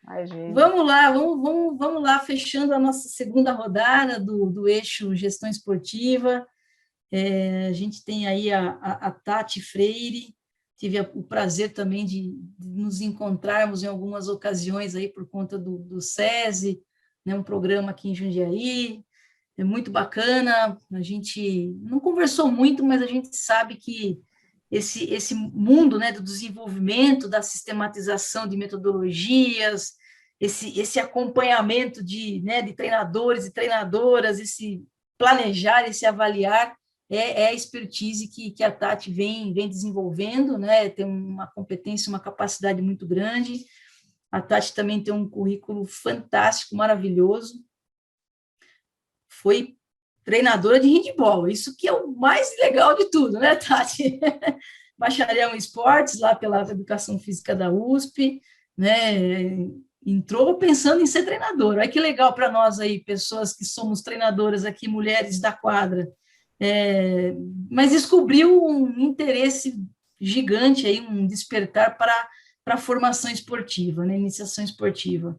Imagina. Vamos lá, fechando a nossa segunda rodada do eixo Gestão Esportiva. A gente tem aí a Tati Freire, tive o prazer também de nos encontrarmos em algumas ocasiões aí por conta do SESI, né, um programa aqui em Jundiaí, é muito bacana, a gente não conversou muito, mas a gente sabe que esse mundo, né, do desenvolvimento, da sistematização de metodologias, esse acompanhamento de treinadores e treinadoras, esse planejar, esse avaliar, é a expertise que a Tati vem desenvolvendo, né? Tem uma competência, uma capacidade muito grande. A Tati também tem um currículo fantástico, maravilhoso. Foi treinadora de handebol, isso que é o mais legal de tudo, né, Tati? Bacharel em esportes, lá pela Educação Física da USP, né? Entrou pensando em ser treinadora. Olha que legal para nós aí, pessoas que somos treinadoras aqui, mulheres da quadra. Mas descobriu um interesse gigante, aí, um despertar para a formação esportiva, né? Iniciação esportiva.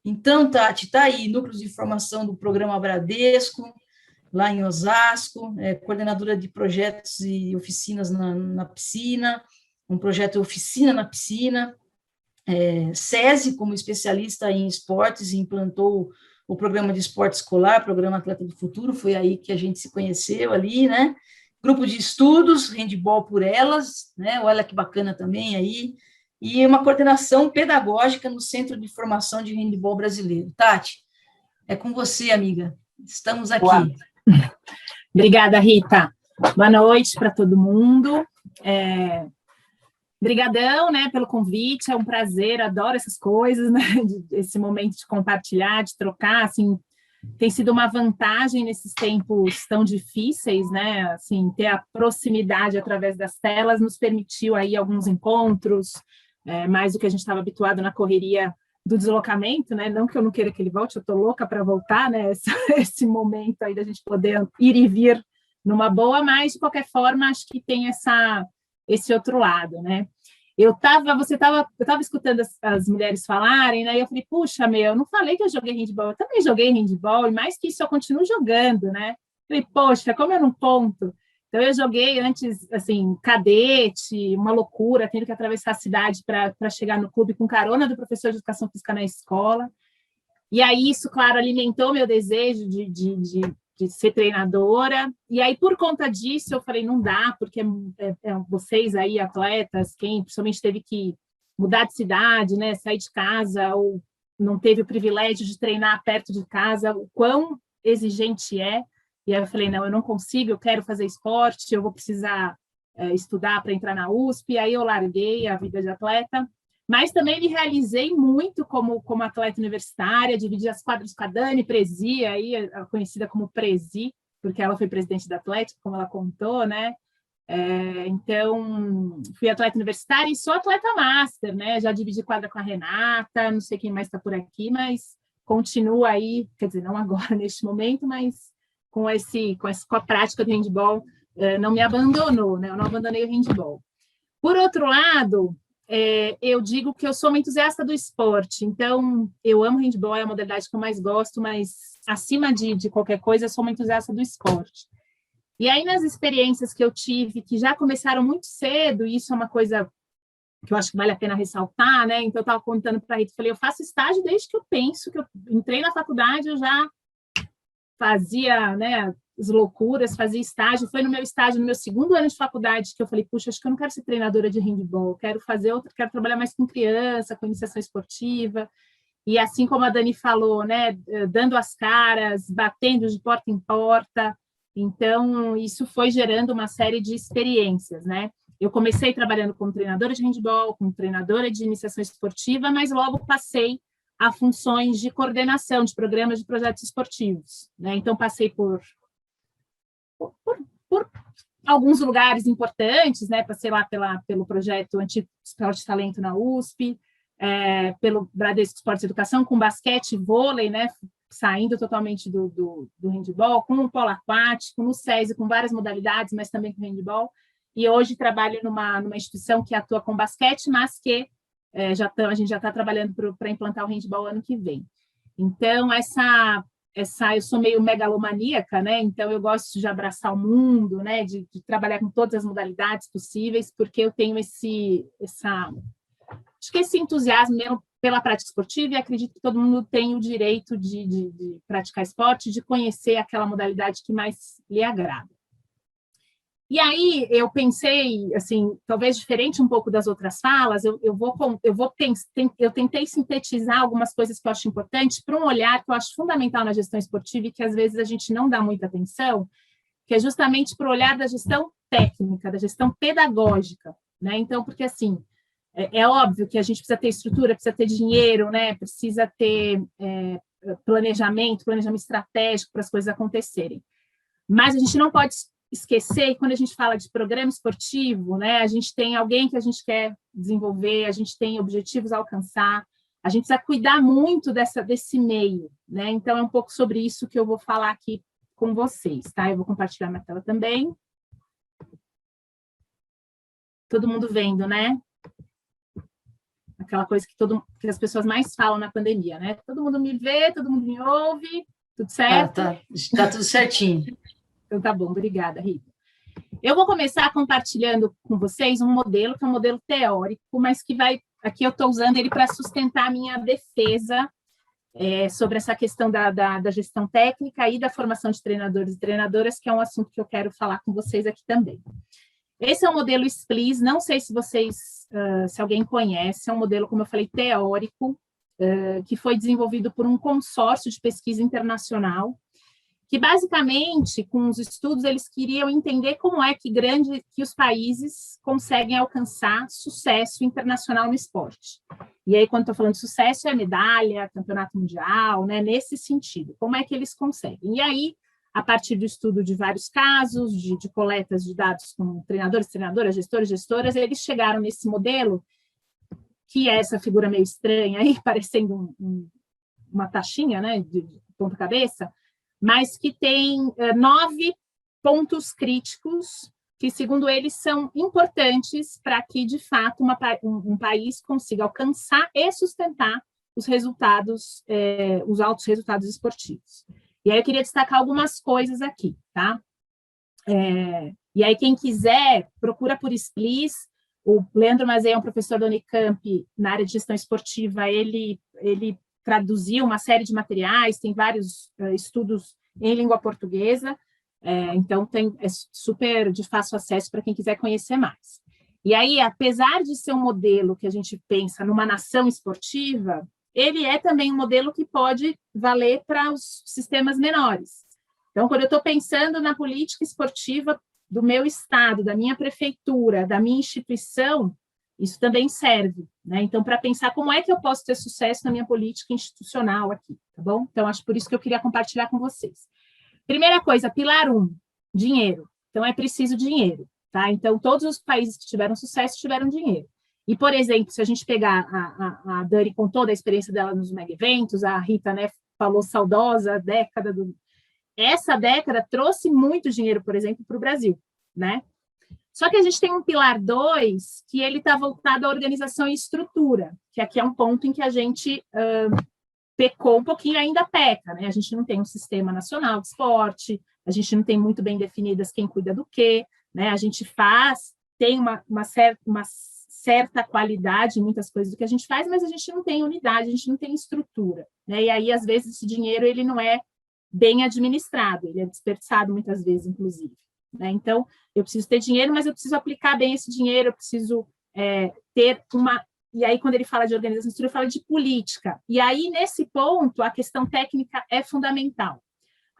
Então, Tati, está aí, núcleos de formação do programa Bradesco, lá em Osasco, coordenadora de projetos e oficinas na piscina, um projeto Oficina na Piscina, SESI, como especialista em esportes, implantou o programa de esporte escolar, programa Atleta do Futuro, foi aí que a gente se conheceu ali, né? Grupo de estudos, handball por elas, né? Olha que bacana também aí, e uma coordenação pedagógica no Centro de Formação de Handball Brasileiro. Tati, é com você, amiga. Estamos aqui. Boa. Obrigada, Rita. Boa noite para todo mundo. Brigadão, né, pelo convite, é um prazer, adoro essas coisas, né, esse momento de compartilhar, de trocar, assim, tem sido uma vantagem nesses tempos tão difíceis, né, assim, ter a proximidade através das telas nos permitiu aí alguns encontros, mais do que a gente estava habituado na correria do deslocamento, né, não que eu não queira que ele volte, eu estou louca para voltar, né, esse momento aí da gente poder ir e vir numa boa, mas, de qualquer forma, acho que tem esse outro lado, né? Eu estava escutando as mulheres falarem, né? E eu falei, puxa, eu não falei que eu joguei handball, eu também joguei handball, e mais que isso, eu continuo jogando, né? Eu falei, poxa, como eu não conto? Então, eu joguei antes, assim, cadete, uma loucura, tendo que atravessar a cidade para chegar no clube com carona do professor de educação física na escola. E aí, isso, claro, alimentou meu desejo de ser treinadora, e aí, por conta disso, eu falei, não dá, porque vocês aí, atletas, quem principalmente teve que mudar de cidade, né, sair de casa, ou não teve o privilégio de treinar perto de casa, o quão exigente é, e aí eu falei, não, eu não consigo, eu quero fazer esporte, eu vou precisar estudar para entrar na USP, e aí eu larguei a vida de atleta, mas também me realizei muito como atleta universitária, dividi as quadras com a Dani Prezi, aí, conhecida como Prezi, porque ela foi presidente da Atlética, como ela contou, né? Então, fui atleta universitária e sou atleta master, né? Já dividi quadra com a Renata, não sei quem mais está por aqui, mas continuo aí, quer dizer, não agora, neste momento, mas com a prática do handball, não me abandonou, né? Eu não abandonei o handball. Por outro lado, eu digo que eu sou uma entusiasta do esporte, então eu amo handball, é a modalidade que eu mais gosto, mas acima de qualquer coisa, eu sou uma entusiasta do esporte. E aí, nas experiências que eu tive, que já começaram muito cedo, e isso é uma coisa que eu acho que vale a pena ressaltar, né? Então, eu estava contando para a Rita, falei, eu faço estágio desde que eu penso, que eu entrei na faculdade, eu já fazia, né, as loucuras, fazia estágio. Foi no meu estágio, no meu segundo ano de faculdade, que eu falei, puxa, acho que eu não quero ser treinadora de handball, quero trabalhar mais com criança, com iniciação esportiva. E assim como a Dani falou, né, dando as caras, batendo de porta em porta. Então, isso foi gerando uma série de experiências, né? Eu comecei trabalhando como treinadora de handball, como treinadora de iniciação esportiva, mas logo passei a funções de coordenação de programas de projetos esportivos, né? Então, passei por alguns lugares importantes, né? Passei lá pelo projeto Antigo Esporte e Talento na USP, pelo Bradesco Esportes e Educação, com basquete e vôlei, né? Saindo totalmente do handball, com o polo aquático, no SESI, com várias modalidades, mas também com handball. E hoje trabalho numa instituição que atua com basquete, mas que a gente já está trabalhando para implantar o handball ano que vem. Então, eu sou meio megalomaníaca, né? Então, eu gosto de abraçar o mundo, né? De trabalhar com todas as modalidades possíveis, porque eu tenho acho que esse entusiasmo mesmo pela prática esportiva, e acredito que todo mundo tem o direito de praticar esporte, de conhecer aquela modalidade que mais lhe agrada. E aí eu pensei, assim, talvez diferente um pouco das outras falas, eu tentei sintetizar algumas coisas que eu acho importantes para um olhar que eu acho fundamental na gestão esportiva e que às vezes a gente não dá muita atenção, que é justamente para o olhar da gestão técnica, da gestão pedagógica, né? Então, porque assim, é óbvio que a gente precisa ter estrutura, precisa ter dinheiro, né? Precisa ter planejamento estratégico para as coisas acontecerem. Mas a gente não pode esquecer que quando a gente fala de programa esportivo, né, a gente tem alguém que a gente quer desenvolver, a gente tem objetivos a alcançar, a gente precisa cuidar muito desse meio, né? Então é um pouco sobre isso que eu vou falar aqui com vocês, tá? Eu vou compartilhar minha tela também. Todo mundo vendo, né? Aquela coisa que as pessoas mais falam na pandemia, né? Todo mundo me vê, todo mundo me ouve, tudo certo? Tá tudo certinho. Então, tá bom, obrigada, Rita. Eu vou começar compartilhando com vocês um modelo, que é um modelo teórico, mas que aqui eu estou usando ele para sustentar a minha defesa sobre essa questão da gestão técnica e da formação de treinadores e treinadoras, que é um assunto que eu quero falar com vocês aqui também. Esse é o modelo SPLIS, não sei se se alguém conhece, é um modelo, como eu falei, teórico, que foi desenvolvido por um consórcio de pesquisa internacional, que basicamente, com os estudos, eles queriam entender como é que os países conseguem alcançar sucesso internacional no esporte. E aí, quando estou falando de sucesso, é medalha, campeonato mundial, né? Nesse sentido, como é que eles conseguem? E aí, a partir do estudo de vários casos, de coletas de dados com treinadores, treinadoras, gestores, gestoras, eles chegaram nesse modelo, que é essa figura meio estranha aí, parecendo uma taxinha, né, de ponta-cabeça, mas que tem 9 pontos críticos que, segundo eles, são importantes para que, de fato, um país consiga alcançar e sustentar os resultados, os altos resultados esportivos. E aí eu queria destacar algumas coisas aqui, tá? E aí, quem quiser, procura por SPLIS. O Leandro Mazei é um professor da Unicamp na área de gestão esportiva, ele traduziu uma série de materiais, tem vários estudos em língua portuguesa, então é super de fácil acesso para quem quiser conhecer mais. E aí, apesar de ser um modelo que a gente pensa numa nação esportiva, ele é também um modelo que pode valer para os sistemas menores. Então, quando eu estou pensando na política esportiva do meu estado, da minha prefeitura, da minha instituição, isso também serve, né? Então, para pensar como é que eu posso ter sucesso na minha política institucional aqui, tá bom? Então, acho por isso que eu queria compartilhar com vocês. Primeira coisa, pilar 1, dinheiro. Então, é preciso dinheiro, tá? Então, todos os países que tiveram sucesso tiveram dinheiro. E, por exemplo, se a gente pegar a Dani com toda a experiência dela nos mega eventos, a Rita, né, falou saudosa, a década essa década trouxe muito dinheiro, por exemplo, para o Brasil, né? Só que a gente tem um pilar 2 que ele está voltado à organização e estrutura, que aqui é um ponto em que a gente pecou um pouquinho, ainda peca, né? A gente não tem um sistema nacional de esporte, a gente não tem muito bem definidas quem cuida do quê, né? A gente tem uma certa qualidade em muitas coisas do que a gente faz, mas a gente não tem unidade, a gente não tem estrutura, né? E aí, às vezes, esse dinheiro ele não é bem administrado, ele é desperdiçado muitas vezes, inclusive, né? Então, eu preciso ter dinheiro, mas eu preciso aplicar bem esse dinheiro, eu preciso ter uma... E aí, quando ele fala de organização, ele fala de política. E aí, nesse ponto, a questão técnica é fundamental.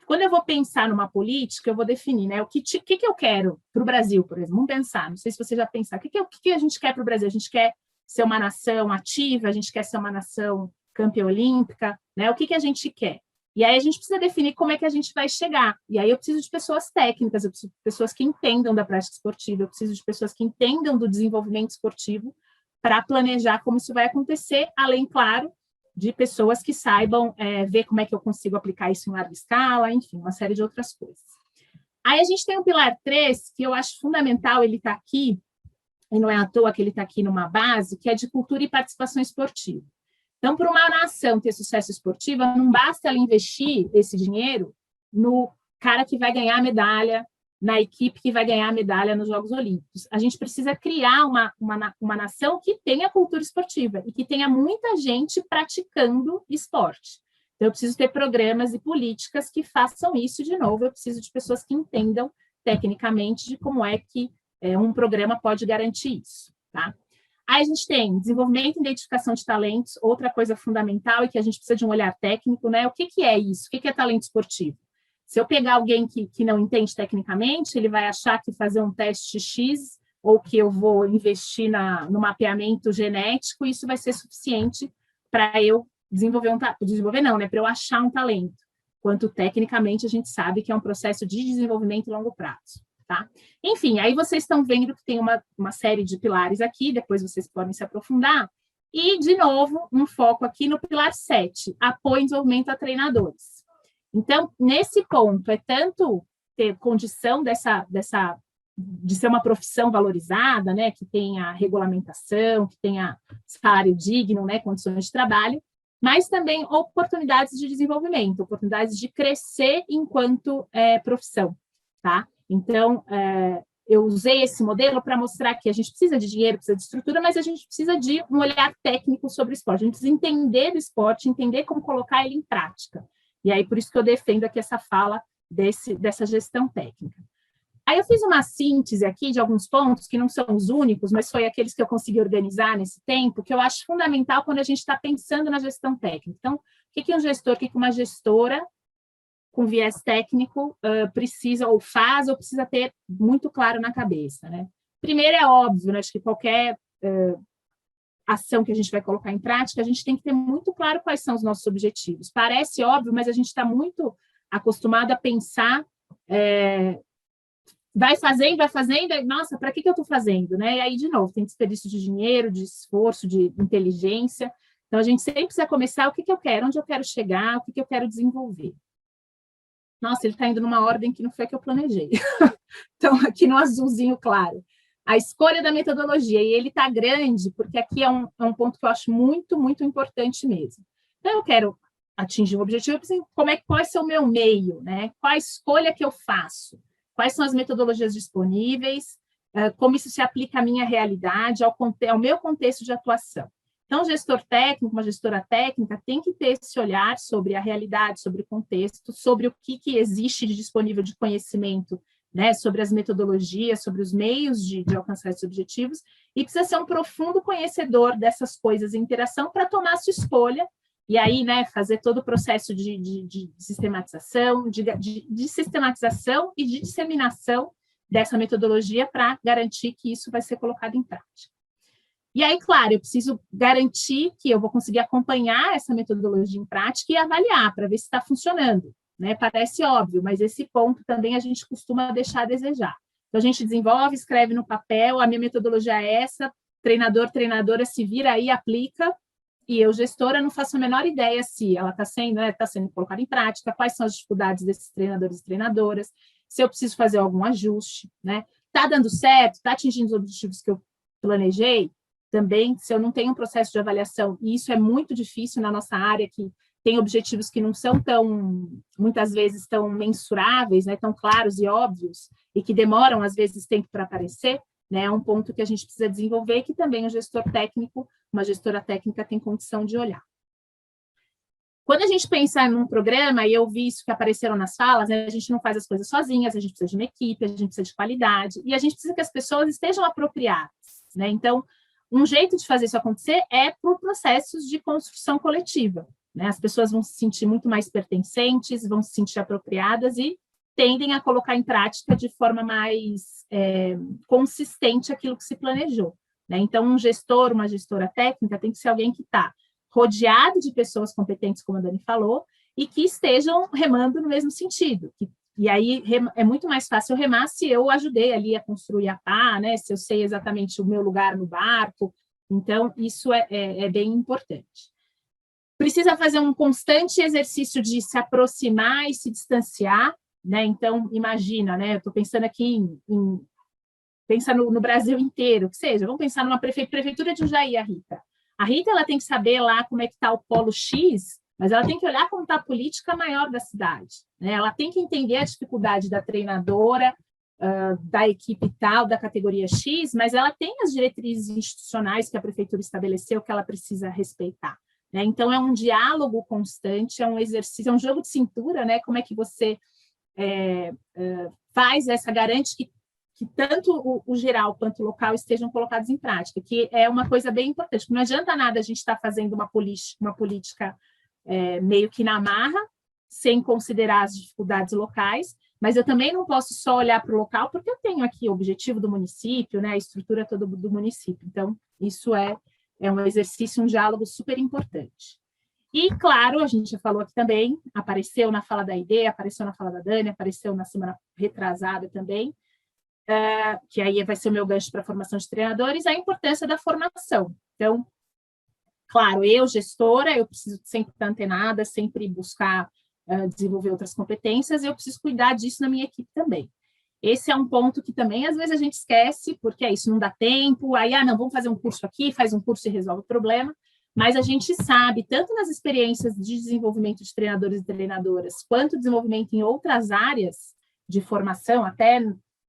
Quando eu vou pensar numa política, eu vou definir, né, o que eu quero para o Brasil, por exemplo. Vamos pensar, não sei se você já pensar, o que a gente quer para o Brasil? A gente quer ser uma nação ativa, a gente quer ser uma nação campeã olímpica, né? O que a gente quer? E aí a gente precisa definir como é que a gente vai chegar. E aí eu preciso de pessoas técnicas, eu preciso de pessoas que entendam da prática esportiva, eu preciso de pessoas que entendam do desenvolvimento esportivo para planejar como isso vai acontecer, além, claro, de pessoas que saibam ver como é que eu consigo aplicar isso em larga escala, enfim, uma série de outras coisas. Aí a gente tem o pilar 3, que eu acho fundamental, ele está aqui, e não é à toa que ele está aqui numa base, que é de cultura e participação esportiva. Então, para uma nação ter sucesso esportivo, não basta ela investir esse dinheiro no cara que vai ganhar a medalha, na equipe que vai ganhar a medalha nos Jogos Olímpicos. A gente precisa criar uma nação que tenha cultura esportiva e que tenha muita gente praticando esporte. Então, eu preciso ter programas e políticas que façam isso de novo. Eu preciso de pessoas que entendam tecnicamente de como é que um programa pode garantir isso, tá? Aí a gente tem desenvolvimento e identificação de talentos, outra coisa fundamental e que a gente precisa de um olhar técnico, né? O que é isso? O que é talento esportivo? Se eu pegar alguém que não entende tecnicamente, ele vai achar que fazer um teste X ou que eu vou investir no mapeamento genético, isso vai ser suficiente para eu desenvolver desenvolver não, né? Para eu achar um talento. Quanto tecnicamente a gente sabe que é um processo de desenvolvimento a longo prazo. Tá? Enfim, aí vocês estão vendo que tem uma série de pilares aqui, depois vocês podem se aprofundar, e, de novo, um foco aqui no pilar 7, apoio e desenvolvimento a treinadores. Então, nesse ponto, é tanto ter condição de ser uma profissão valorizada, né, que tenha regulamentação, que tenha salário digno, né, condições de trabalho, mas também oportunidades de desenvolvimento, oportunidades de crescer enquanto profissão, tá? Então, eu usei esse modelo para mostrar que a gente precisa de dinheiro, precisa de estrutura, mas a gente precisa de um olhar técnico sobre o esporte. A gente precisa entender do esporte, entender como colocar ele em prática. E aí, por isso que eu defendo aqui essa fala dessa gestão técnica. Aí eu fiz uma síntese aqui de alguns pontos, que não são os únicos, mas foi aqueles que eu consegui organizar nesse tempo, que eu acho fundamental quando a gente está pensando na gestão técnica. Então, o que um gestor, o que uma gestora com viés técnico precisa ou faz ou precisa ter muito claro na cabeça, né? Primeiro é óbvio, né? Acho que qualquer ação que a gente vai colocar em prática, a gente tem que ter muito claro quais são os nossos objetivos. Parece óbvio, mas a gente está muito acostumado a pensar vai fazendo, nossa, para que eu estou fazendo, né? E aí, de novo, tem desperdício de dinheiro, de esforço, de inteligência. Então, a gente sempre precisa começar o que eu quero, onde eu quero chegar, o que eu quero desenvolver. Nossa, ele está indo numa ordem que não foi a que eu planejei. Então, aqui no azulzinho claro. A escolha da metodologia, e ele está grande, porque aqui é um ponto que eu acho muito, muito importante mesmo. Então, eu quero atingir um objetivo, qual é o meu meio, né? Qual a escolha que eu faço? Quais são as metodologias disponíveis? Como isso se aplica à minha realidade, ao meu contexto de atuação? Então, gestor técnico, uma gestora técnica, tem que ter esse olhar sobre a realidade, sobre o contexto, sobre o que existe de disponível de conhecimento, né, sobre as metodologias, sobre os meios de alcançar esses objetivos, e precisa ser um profundo conhecedor dessas coisas em interação para tomar a sua escolha, e aí, né, fazer todo o processo de sistematização, de sistematização e de disseminação dessa metodologia para garantir que isso vai ser colocado em prática. E aí, claro, eu preciso garantir que eu vou conseguir acompanhar essa metodologia em prática e avaliar para ver se está funcionando, né? Parece óbvio, mas esse ponto também a gente costuma deixar a desejar. Então, a gente desenvolve, escreve no papel, a minha metodologia é essa, treinador, treinadora se vira aí, aplica, e eu, gestora, não faço a menor ideia se ela está sendo colocada em prática, quais são as dificuldades desses treinadores e treinadoras, se eu preciso fazer algum ajuste, né? Está dando certo? Está atingindo os objetivos que eu planejei? Também, se eu não tenho um processo de avaliação, e isso é muito difícil na nossa área, que tem objetivos que não são muitas vezes, tão mensuráveis, né, tão claros e óbvios, e que demoram, às vezes, tempo para aparecer, né, é um ponto que a gente precisa desenvolver, que também o gestor técnico, uma gestora técnica tem condição de olhar. Quando a gente pensa num programa, e eu vi isso que apareceram nas falas, né, a gente não faz as coisas sozinhas, a gente precisa de uma equipe, a gente precisa de qualidade, e a gente precisa que as pessoas estejam apropriadas, né, então, um jeito de fazer isso acontecer é por processos de construção coletiva, né? As pessoas vão se sentir muito mais pertencentes, vão se sentir apropriadas e tendem a colocar em prática de forma mais consistente aquilo que se planejou, né? Então, um gestor, uma gestora técnica tem que ser alguém que está rodeado de pessoas competentes, como a Dani falou, e que estejam remando no mesmo sentido, e aí é muito mais fácil remar se eu ajudei ali a construir a pá, né? Se eu sei exatamente o meu lugar no barco. Então, isso é bem importante. Precisa fazer um constante exercício de se aproximar e se distanciar, né? Então, imagina, né? Eu estou pensando aqui em pensa no Brasil inteiro, que seja, vamos pensar numa prefeitura de Jundiaí, a Rita. A Rita, ela tem que saber lá como é que está o polo X, mas ela tem que olhar como está a política maior da cidade, né? Ela tem que entender a dificuldade da treinadora, da equipe tal, da categoria X, mas ela tem as diretrizes institucionais que a prefeitura estabeleceu que ela precisa respeitar, né? Então, é um diálogo constante, é um exercício, é um jogo de cintura, né? Como é que você faz garante que tanto o geral quanto o local estejam colocados em prática, que é uma coisa bem importante, porque não adianta nada a gente estar fazendo uma política meio que na marra, sem considerar as dificuldades locais, mas eu também não posso só olhar para o local, porque eu tenho aqui o objetivo do município, né, a estrutura toda do município. Então, isso é um exercício, um diálogo super importante. E, claro, a gente já falou aqui também, apareceu na fala da ID, apareceu na fala da Dani, apareceu na semana retrasada também, que aí vai ser o meu gancho para a formação de treinadores, a importância da formação. Então, claro, eu, gestora, eu preciso sempre estar antenada, sempre buscar desenvolver outras competências, eu preciso cuidar disso na minha equipe também. Esse é um ponto que também, às vezes, a gente esquece, porque isso não dá tempo, aí, não, vamos fazer um curso aqui, faz um curso e resolve o problema, mas a gente sabe, tanto nas experiências de desenvolvimento de treinadores e treinadoras, quanto desenvolvimento em outras áreas de formação, até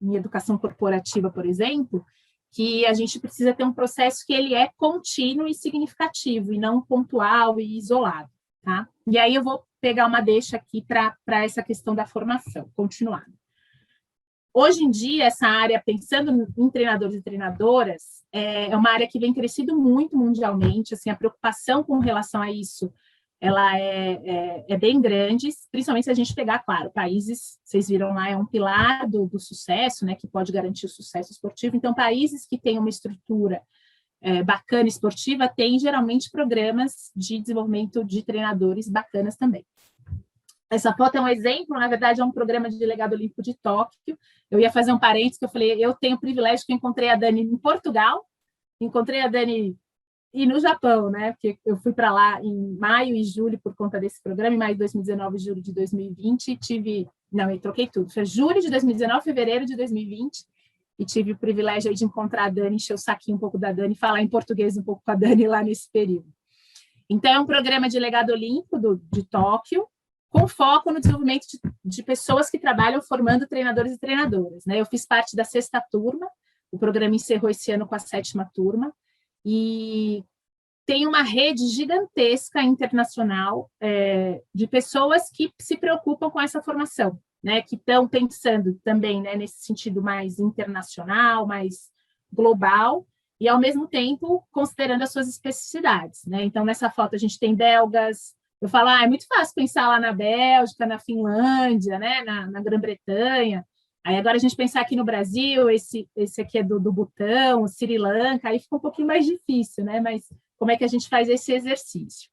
em educação corporativa, por exemplo, que a gente precisa ter um processo que ele é contínuo e significativo, e não pontual e isolado, tá? E aí eu vou pegar uma deixa aqui para essa questão da formação continuada. Hoje em dia, essa área, pensando em treinadores e treinadoras, é uma área que vem crescendo muito mundialmente, assim, a preocupação com relação a isso, ela é bem grande, principalmente se a gente pegar, claro, países, vocês viram lá, é um pilar do sucesso, né, que pode garantir o sucesso esportivo, então países que têm uma estrutura bacana esportiva têm geralmente programas de desenvolvimento de treinadores bacanas também. Essa foto é um exemplo, na verdade é um programa de legado olímpico de Tóquio. Eu ia fazer um parênteses, que eu falei, eu tenho o privilégio que eu encontrei a Dani em Portugal, encontrei a Dani e no Japão, né? Porque eu fui para lá em maio e julho por conta desse programa, em maio de 2019 e julho de 2020, eu troquei tudo, foi julho de 2019, fevereiro de 2020, e tive o privilégio aí de encontrar a Dani, encher o saquinho um pouco da Dani, falar em português um pouco com a Dani lá nesse período. Então, é um programa de legado olímpico de Tóquio, com foco no desenvolvimento de pessoas que trabalham formando treinadores e treinadoras, né? Eu fiz parte da 6ª turma, o programa encerrou esse ano com a 7ª turma, e tem uma rede gigantesca internacional de pessoas que se preocupam com essa formação, né? Que estão pensando também, né, nesse sentido mais internacional, mais global, e, ao mesmo tempo, considerando as suas especificidades, né? Então, nessa foto, a gente tem belgas. Eu falo, é muito fácil pensar lá na Bélgica, na Finlândia, né, na Grã-Bretanha. Aí agora a gente pensar aqui no Brasil, esse aqui é do Butão, Sri Lanka, aí fica um pouquinho mais difícil, né? Mas como é que a gente faz esse exercício?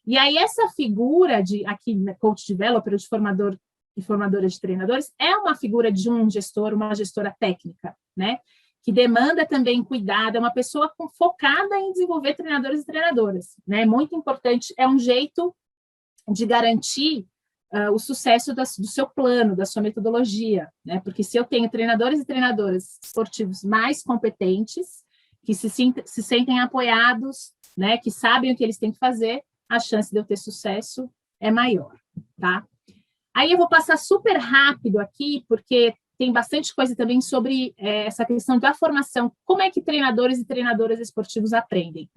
E aí essa figura aqui, coach developer, de formador e formadora de treinadores, é uma figura de um gestor, uma gestora técnica, né? Que demanda também cuidado, é uma pessoa focada em desenvolver treinadores e treinadoras, né? Muito importante, é um jeito de garantir o sucesso do seu plano, da sua metodologia, né? Porque se eu tenho treinadores e treinadoras esportivos mais competentes, que se sentem apoiados, né? Que sabem o que eles têm que fazer, a chance de eu ter sucesso é maior, tá? Aí eu vou passar super rápido aqui, porque tem bastante coisa também sobre essa questão da formação. Como é que treinadores e treinadoras esportivos aprendem?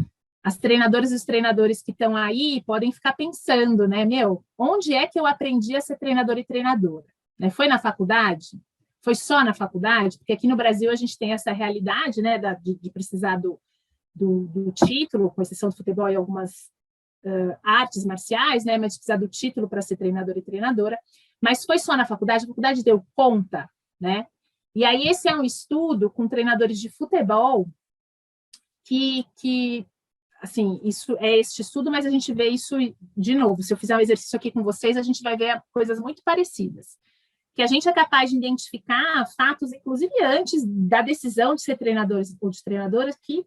As treinadoras e os treinadores que estão aí podem ficar pensando, né? Onde é que eu aprendi a ser treinador e treinadora? Né? Foi na faculdade? Foi só na faculdade? Porque aqui no Brasil a gente tem essa realidade, né? De precisar do título, com exceção do futebol e algumas artes marciais, né? Mas precisar do título para ser treinador e treinadora. Mas foi só na faculdade? A faculdade deu conta, né? E aí esse é um estudo com treinadores de futebol que assim, isso é este estudo, mas a gente vê isso de novo. Se eu fizer um exercício aqui com vocês, a gente vai ver coisas muito parecidas. Que a gente é capaz de identificar fatos, inclusive antes da decisão de ser treinadores ou de treinadoras, que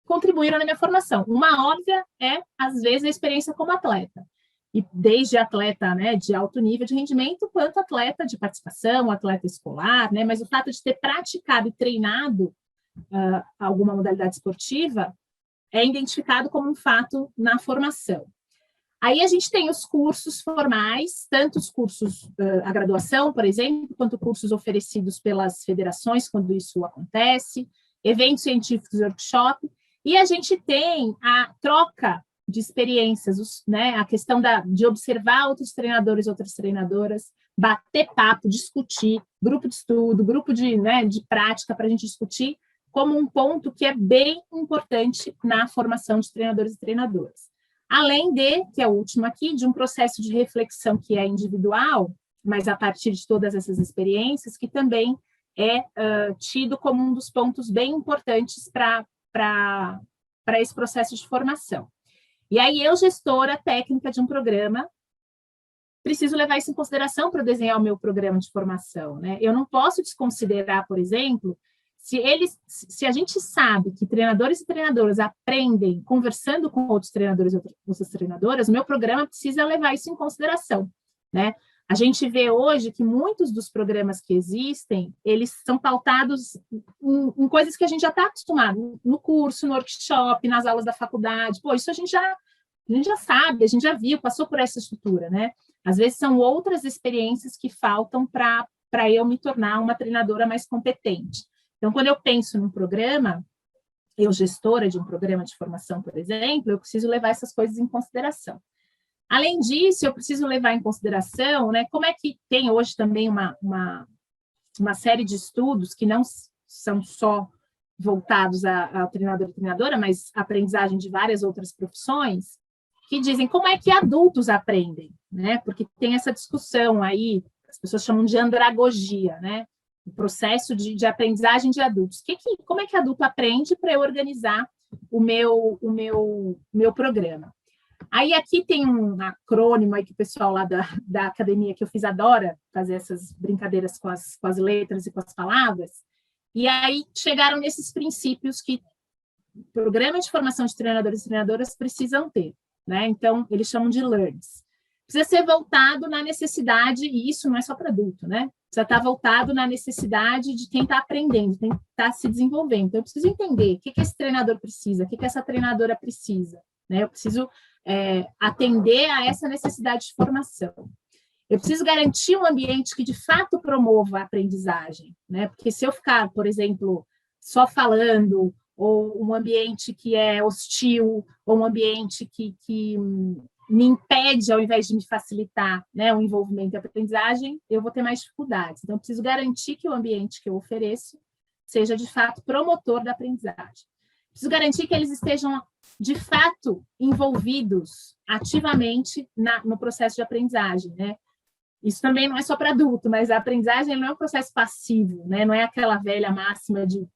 contribuíram na minha formação. Uma óbvia é, às vezes, a experiência como atleta. e desde atleta, né, de alto nível de rendimento, quanto atleta de participação, atleta escolar, né, mas o fato de ter praticado e treinado alguma modalidade esportiva é identificado como um fato na formação. Aí a gente tem os cursos formais, tanto os cursos, a graduação, por exemplo, quanto cursos oferecidos pelas federações, quando isso acontece, eventos científicos e workshop, e a gente tem a troca de experiências, né, a questão de observar outros treinadores, outras treinadoras, bater papo, discutir, grupo de estudo, grupo de prática para a gente discutir, como um ponto que é bem importante na formação de treinadores e treinadoras. Além que é o último aqui, de um processo de reflexão que é individual, mas a partir de todas essas experiências, que também é tido como um dos pontos bem importantes para esse processo de formação. E aí eu, gestora técnica de um programa, preciso levar isso em consideração para desenhar o meu programa de formação, né? Eu não posso desconsiderar, por exemplo, se a gente sabe que treinadores e treinadoras aprendem conversando com outros treinadores e outras treinadoras, o meu programa precisa levar isso em consideração, né? A gente vê hoje que muitos dos programas que existem, eles são pautados em coisas que a gente já está acostumado, no curso, no workshop, nas aulas da faculdade. Pô, isso a gente já sabe, a gente já viu, passou por essa estrutura, né? Às vezes são outras experiências que faltam para eu me tornar uma treinadora mais competente. Então, quando eu penso num programa, eu, gestora de um programa de formação, por exemplo, eu preciso levar essas coisas em consideração. Além disso, eu preciso levar em consideração, né, como é que tem hoje também uma série de estudos que não são só voltados a treinador e treinadora, mas a aprendizagem de várias outras profissões, que dizem como é que adultos aprendem, né? Porque tem essa discussão aí, as pessoas chamam de andragogia, né? O processo de aprendizagem de adultos. Como é que adulto aprende para eu organizar o meu programa? Aí aqui tem um acrônimo aí que o pessoal lá da academia que eu fiz adora fazer essas brincadeiras com as letras e com as palavras, e aí chegaram nesses princípios que o programa de formação de treinadores e treinadoras precisam ter, né? Então, eles chamam de LEARNs. Precisa ser voltado na necessidade, e isso não é só para adulto, né? Precisa estar voltado na necessidade de quem está aprendendo, quem está se desenvolvendo. Então, eu preciso entender o que esse treinador precisa, o que essa treinadora precisa, né? Eu preciso atender a essa necessidade de formação. Eu preciso garantir um ambiente que, de fato, promova a aprendizagem, né? Porque se eu ficar, por exemplo, só falando, ou um ambiente que é hostil, ou um ambiente que me impede, ao invés de me facilitar, né, o envolvimento e a aprendizagem, eu vou ter mais dificuldades. Então, eu preciso garantir que o ambiente que eu ofereço seja, de fato, promotor da aprendizagem. Preciso garantir que eles estejam, de fato, envolvidos ativamente no processo de aprendizagem, né? Isso também não é só para adulto, mas a aprendizagem não é um processo passivo, né? Não é aquela velha máxima de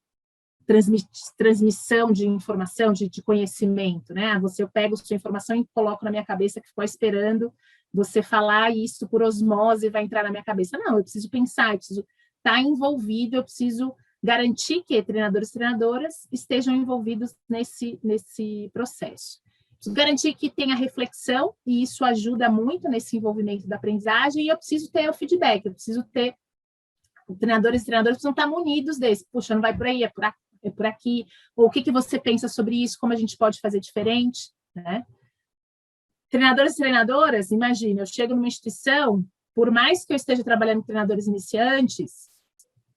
transmissão de informação, de conhecimento, né? Eu pego sua informação e coloco na minha cabeça que ficou esperando você falar e isso por osmose vai entrar na minha cabeça. Não, eu preciso pensar, eu preciso estar envolvido, eu preciso garantir que treinadores e treinadoras estejam envolvidos nesse processo. Preciso garantir que tenha reflexão, e isso ajuda muito nesse envolvimento da aprendizagem, e eu preciso ter o feedback, eu preciso ter... Treinadores e treinadoras precisam estar munidos desse. Puxa, não vai por aí, é por aqui. Ou o que você pensa sobre isso, como a gente pode fazer diferente, né? Treinadores e treinadoras, imagina, eu chego numa instituição, por mais que eu esteja trabalhando com treinadores iniciantes,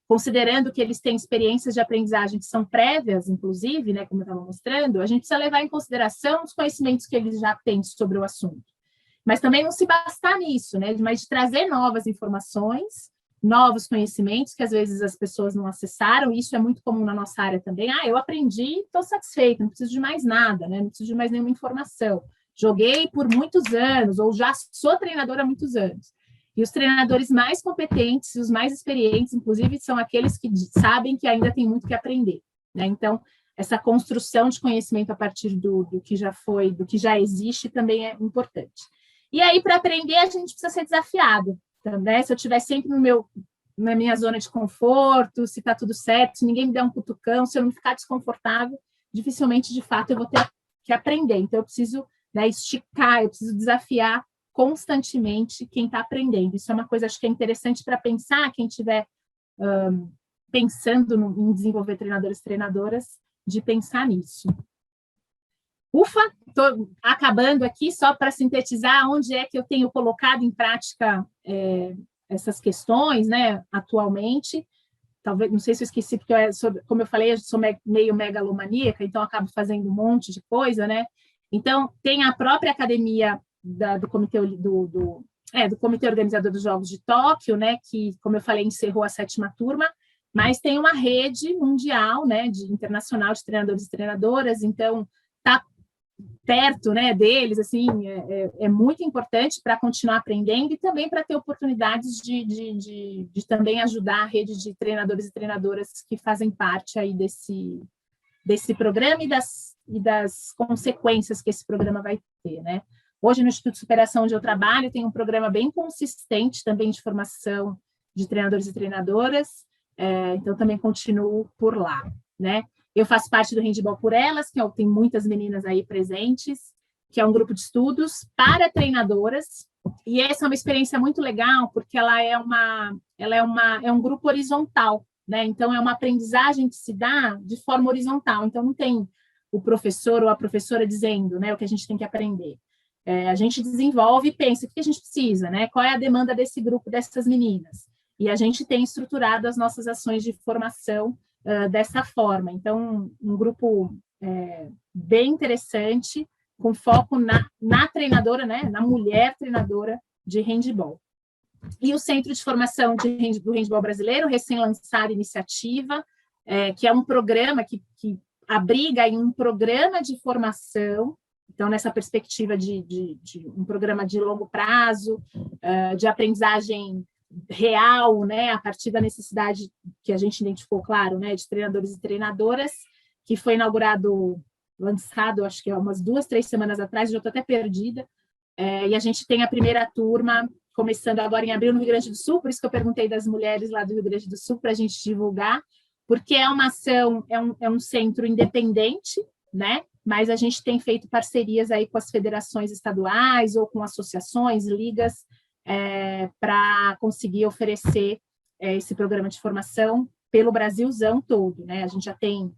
considerando que eles têm experiências de aprendizagem que são prévias, inclusive, né, como eu estava mostrando, a gente precisa levar em consideração os conhecimentos que eles já têm sobre o assunto. Mas também não se bastar nisso, né, mas de trazer novas informações, novos conhecimentos que às vezes as pessoas não acessaram, e isso é muito comum na nossa área também. Eu aprendi, estou satisfeita, não preciso de mais nada, né? Não preciso de mais nenhuma informação. Joguei por muitos anos, ou já sou treinadora há muitos anos. E os treinadores mais competentes, os mais experientes, inclusive, são aqueles que sabem que ainda tem muito que aprender, né? Então, essa construção de conhecimento a partir do que já foi, do que já existe, também é importante. E aí, para aprender, a gente precisa ser desafiado. Né? Se eu estiver sempre na minha zona de conforto, se está tudo certo, se ninguém me der um cutucão, se eu não ficar desconfortável, dificilmente, de fato, eu vou ter que aprender. Então, eu preciso, né, esticar, eu preciso desafiar constantemente quem está aprendendo. Isso é uma coisa, acho que é interessante para pensar, quem estiver pensando em desenvolver treinadores e treinadoras, de pensar nisso. Ufa, estou acabando aqui só para sintetizar onde é que eu tenho colocado em prática essas questões, né, atualmente. Talvez, não sei se eu esqueci, porque como eu falei, eu sou meio megalomaníaca, então eu acabo fazendo um monte de coisa, né? Então, tem a própria academia do comitê do comitê organizador dos Jogos de Tóquio, né? Que, como eu falei, encerrou a 7ª turma, mas tem uma rede mundial, né? Internacional de treinadores e treinadoras, então tá perto, né, deles, assim, é muito importante para continuar aprendendo e também para ter oportunidades de também ajudar a rede de treinadores e treinadoras que fazem parte aí desse programa e das consequências que esse programa vai ter, né? Hoje, no Instituto de Superação, onde eu trabalho, tem um programa bem consistente também de formação de treinadores e treinadoras, então também continuo por lá, né? Eu faço parte do Handball por Elas, que tem muitas meninas aí presentes, que é um grupo de estudos para treinadoras, e essa é uma experiência muito legal, porque ela é um grupo horizontal, né? Então, é uma aprendizagem que se dá de forma horizontal, então não tem o professor ou a professora dizendo, né, o que a gente tem que aprender. A gente desenvolve e pensa, o que a gente precisa, né? Qual é a demanda desse grupo, dessas meninas? E a gente tem estruturado as nossas ações de formação dessa forma. Então, um grupo bem interessante, com foco na treinadora, né, na mulher treinadora de handball. E o Centro de Formação do Handball Brasileiro, recém-lançada iniciativa, que é um programa que abriga em um programa de formação, então, nessa perspectiva de um programa de longo prazo, de aprendizagem real, né, a partir da necessidade que a gente identificou, claro, né, de treinadores e treinadoras, que foi lançado, acho que há umas 2, 3 semanas atrás, já estou até perdida, e a gente tem a primeira turma começando agora em abril no Rio Grande do Sul, por isso que eu perguntei das mulheres lá do Rio Grande do Sul, para a gente divulgar, porque é uma ação, é um centro independente, né, mas a gente tem feito parcerias aí com as federações estaduais ou com associações, ligas, para conseguir oferecer esse programa de formação pelo Brasilzão todo, né? A gente já tem,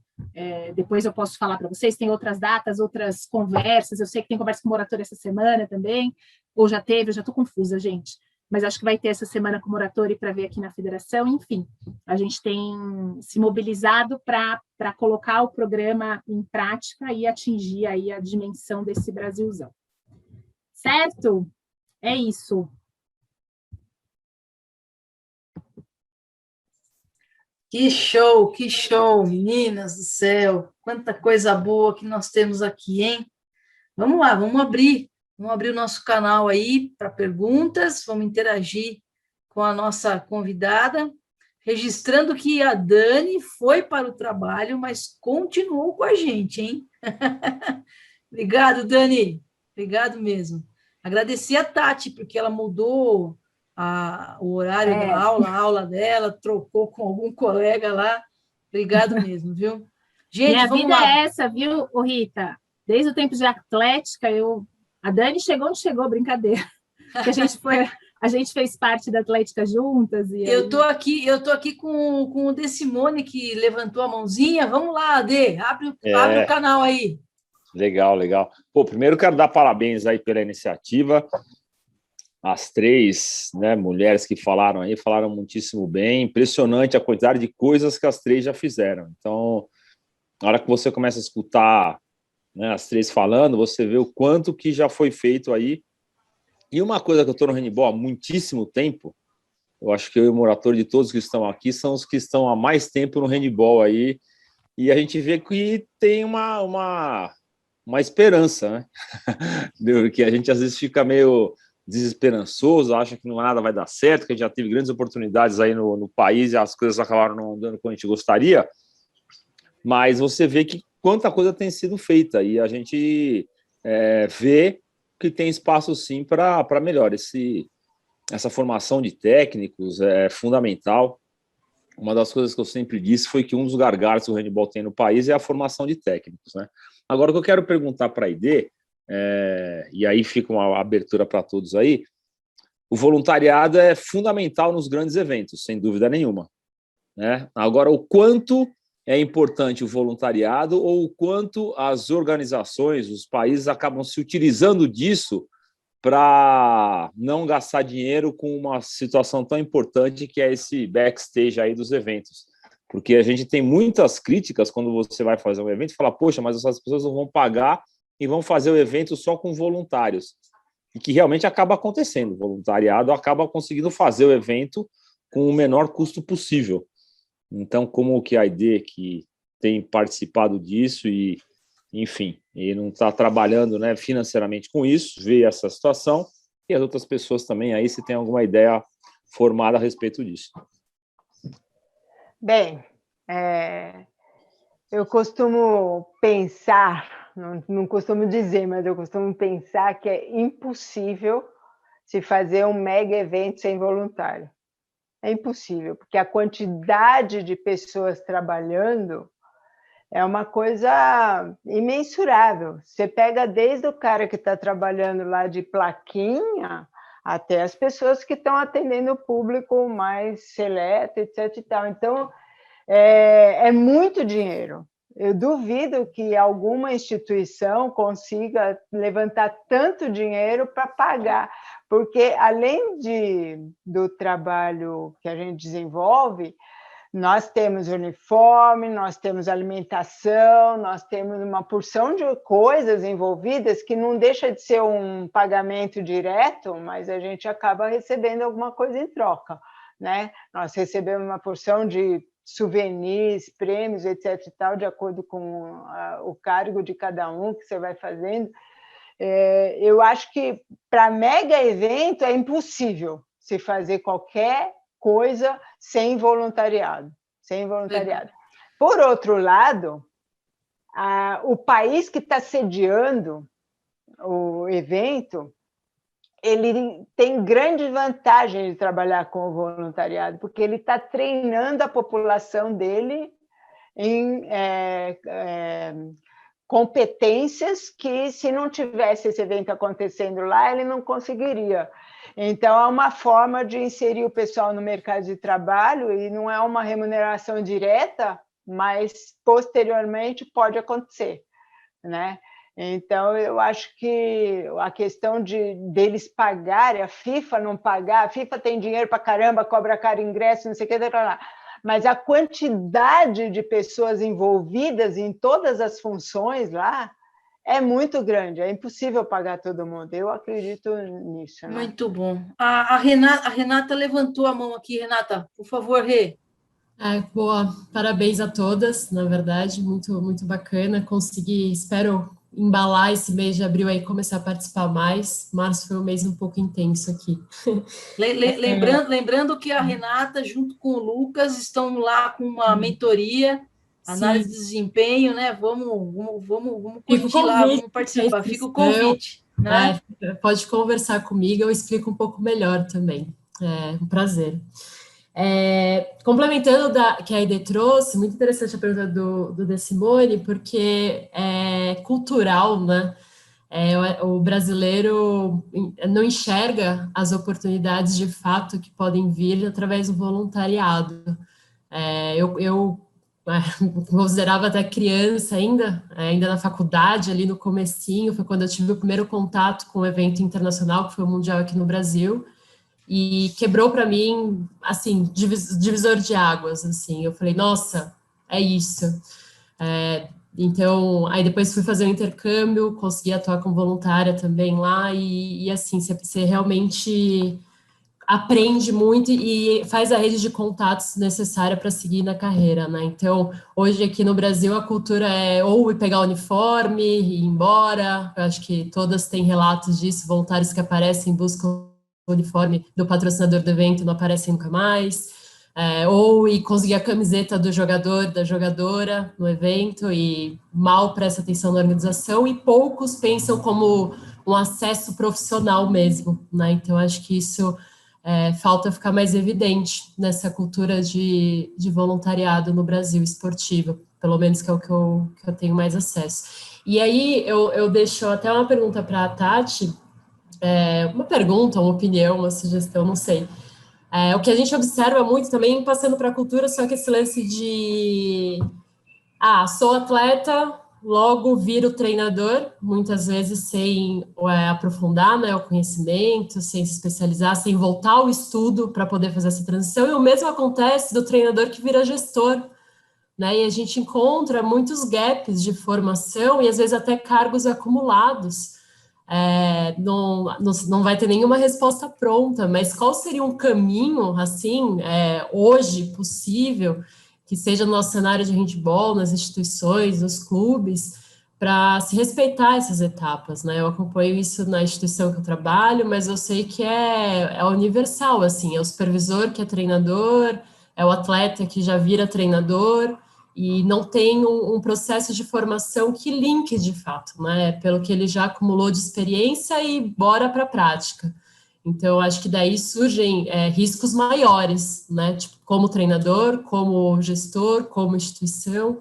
depois eu posso falar para vocês, tem outras datas, outras conversas, eu sei que tem conversa com o Moratório essa semana também, ou já teve, eu já estou confusa, gente, mas acho que vai ter essa semana com o Moratório para ver aqui na federação, enfim, a gente tem se mobilizado para colocar o programa em prática e atingir aí a dimensão desse Brasilzão. Certo? É isso. Que show, meninas do céu, quanta coisa boa que nós temos aqui, hein? Vamos lá, vamos abrir o nosso canal aí para perguntas, vamos interagir com a nossa convidada, registrando que a Dani foi para o trabalho, mas continuou com a gente, hein? Obrigado, Dani, obrigado mesmo. Agradecer a Tati, porque ela mudou o horário da aula, a aula dela, trocou com algum colega lá. Obrigado mesmo, viu? Gente, minha vamos vida lá. é essa, viu, Rita? Desde o tempo de atlética, a Dani chegou onde chegou, brincadeira. Porque a gente fez parte da Atlética juntas. Eu tô aqui com o Decimone, que levantou a mãozinha. Vamos lá, Dê, abre o canal aí. Legal, legal. Pô, primeiro quero dar parabéns aí pela iniciativa. As 3, né, mulheres que falaram aí, falaram muitíssimo bem. Impressionante a quantidade de coisas que as 3 já fizeram. Então, na hora que você começa a escutar, né, as 3 falando, você vê o quanto que já foi feito aí. E uma coisa que eu estou no handball há muitíssimo tempo, eu acho que eu e o Moratório de todos que estão aqui são os que estão há mais tempo no handball aí, e a gente vê que tem uma esperança, né? Que a gente às vezes fica meio desesperançoso, acha que nada vai dar certo, que a gente já teve grandes oportunidades aí no país e as coisas acabaram não andando como a gente gostaria, mas você vê que quanta coisa tem sido feita e a gente vê que tem espaço sim para melhor. Essa formação de técnicos é fundamental. Uma das coisas que eu sempre disse foi que um dos gargalos que o handball tem no país é a formação de técnicos, né? Agora, o que eu quero perguntar para a Aidê e aí fica uma abertura para todos aí, o voluntariado é fundamental nos grandes eventos, sem dúvida nenhuma, né? Agora, o quanto é importante o voluntariado ou o quanto as organizações, os países acabam se utilizando disso para não gastar dinheiro com uma situação tão importante que é esse backstage aí dos eventos. Porque a gente tem muitas críticas quando você vai fazer um evento e fala, poxa, mas essas pessoas não vão pagar e vão fazer o evento só com voluntários. E que realmente acaba acontecendo. O voluntariado acaba conseguindo fazer o evento com o menor custo possível. Então, como o QID, que tem participado disso e, enfim, e não está trabalhando, né, financeiramente com isso, vê essa situação, e as outras pessoas também aí, se tem alguma ideia formada a respeito disso. Bem, eu costumo pensar, não costumo dizer, mas eu costumo pensar que é impossível se fazer um mega evento sem voluntário. É impossível, porque a quantidade de pessoas trabalhando é uma coisa imensurável. Você pega desde o cara que está trabalhando lá de plaquinha até as pessoas que estão atendendo o público mais seleto, etc. E tal. Então, é muito dinheiro. Eu duvido que alguma instituição consiga levantar tanto dinheiro para pagar, porque além do trabalho que a gente desenvolve, nós temos uniforme, nós temos alimentação, nós temos uma porção de coisas envolvidas que não deixa de ser um pagamento direto, mas a gente acaba recebendo alguma coisa em troca, né? Nós recebemos uma porção de souvenirs, prêmios, etc. e tal, de acordo com o cargo de cada um que você vai fazendo. Eu acho que para mega evento é impossível se fazer qualquer coisa sem voluntariado. Por outro lado, o país que está sediando o evento, ele tem grande vantagem de trabalhar com o voluntariado, porque ele está treinando a população dele em competências que, se não tivesse esse evento acontecendo lá, ele não conseguiria. Então, é uma forma de inserir o pessoal no mercado de trabalho e não é uma remuneração direta, mas posteriormente pode acontecer, né? Então, eu acho que a questão deles pagarem, a FIFA não pagar, a FIFA tem dinheiro para caramba, cobra caro ingresso, não sei o que, mas a quantidade de pessoas envolvidas em todas as funções lá é muito grande, é impossível pagar todo mundo. Eu acredito nisso. Né? Muito bom. A Renata levantou a mão aqui. Renata, por favor, Rê. Boa, parabéns a todas, na verdade, muito, muito bacana. Consegui, espero embalar esse mês de abril aí e começar a participar mais. Março foi um mês um pouco intenso aqui. Lembrando que a Renata, junto com o Lucas, estão lá com uma mentoria, análise de desempenho, né? Vamos curtir lá, vamos participar. Fica o convite. Né? Pode conversar comigo, eu explico um pouco melhor também. É um prazer. Complementando que a Aide trouxe, muito interessante a pergunta do De Simone, porque é cultural, né? O brasileiro não enxerga as oportunidades de fato que podem vir através do voluntariado. Eu considerava até criança ainda na faculdade, ali no comecinho, foi quando eu tive o primeiro contato com um evento internacional, que foi o Mundial aqui no Brasil, e quebrou para mim, assim, divisor de águas, assim. Eu falei, nossa, é isso. Então, aí depois fui fazer um intercâmbio, consegui atuar como voluntária também lá, e assim, você realmente aprende muito e faz a rede de contatos necessária para seguir na carreira, né? Então, hoje aqui no Brasil, a cultura é ou ir pegar o uniforme e ir embora. Eu acho que todas têm relatos disso, voluntários que aparecem, buscam o uniforme do patrocinador do evento, não aparecem nunca mais. Ou ir conseguir a camiseta do jogador, da jogadora no evento e mal presta atenção na organização, e poucos pensam como um acesso profissional mesmo, né? Então, acho que isso falta ficar mais evidente nessa cultura de voluntariado no Brasil esportivo, pelo menos que é o que eu tenho mais acesso. E aí eu deixo até uma pergunta para a Tati, uma pergunta, uma opinião, uma sugestão, não sei. O que a gente observa muito também, passando para a cultura, só que esse lance de sou atleta, logo viro treinador, muitas vezes sem aprofundar, né, o conhecimento, sem se especializar, sem voltar ao estudo para poder fazer essa transição. E o mesmo acontece do treinador que vira gestor, né? E a gente encontra muitos gaps de formação e às vezes até cargos acumulados. Não vai ter nenhuma resposta pronta, mas qual seria um caminho, assim, hoje possível, que seja no nosso cenário de handball, nas instituições, nos clubes, para se respeitar essas etapas, né? Eu acompanho isso na instituição que eu trabalho, mas eu sei que é universal, assim, é o supervisor que é treinador, é o atleta que já vira treinador, e não tem um processo de formação que linke de fato, né? Pelo que ele já acumulou de experiência e bora para a prática. Então, acho que daí surgem riscos maiores, né? Tipo, como treinador, como gestor, como instituição.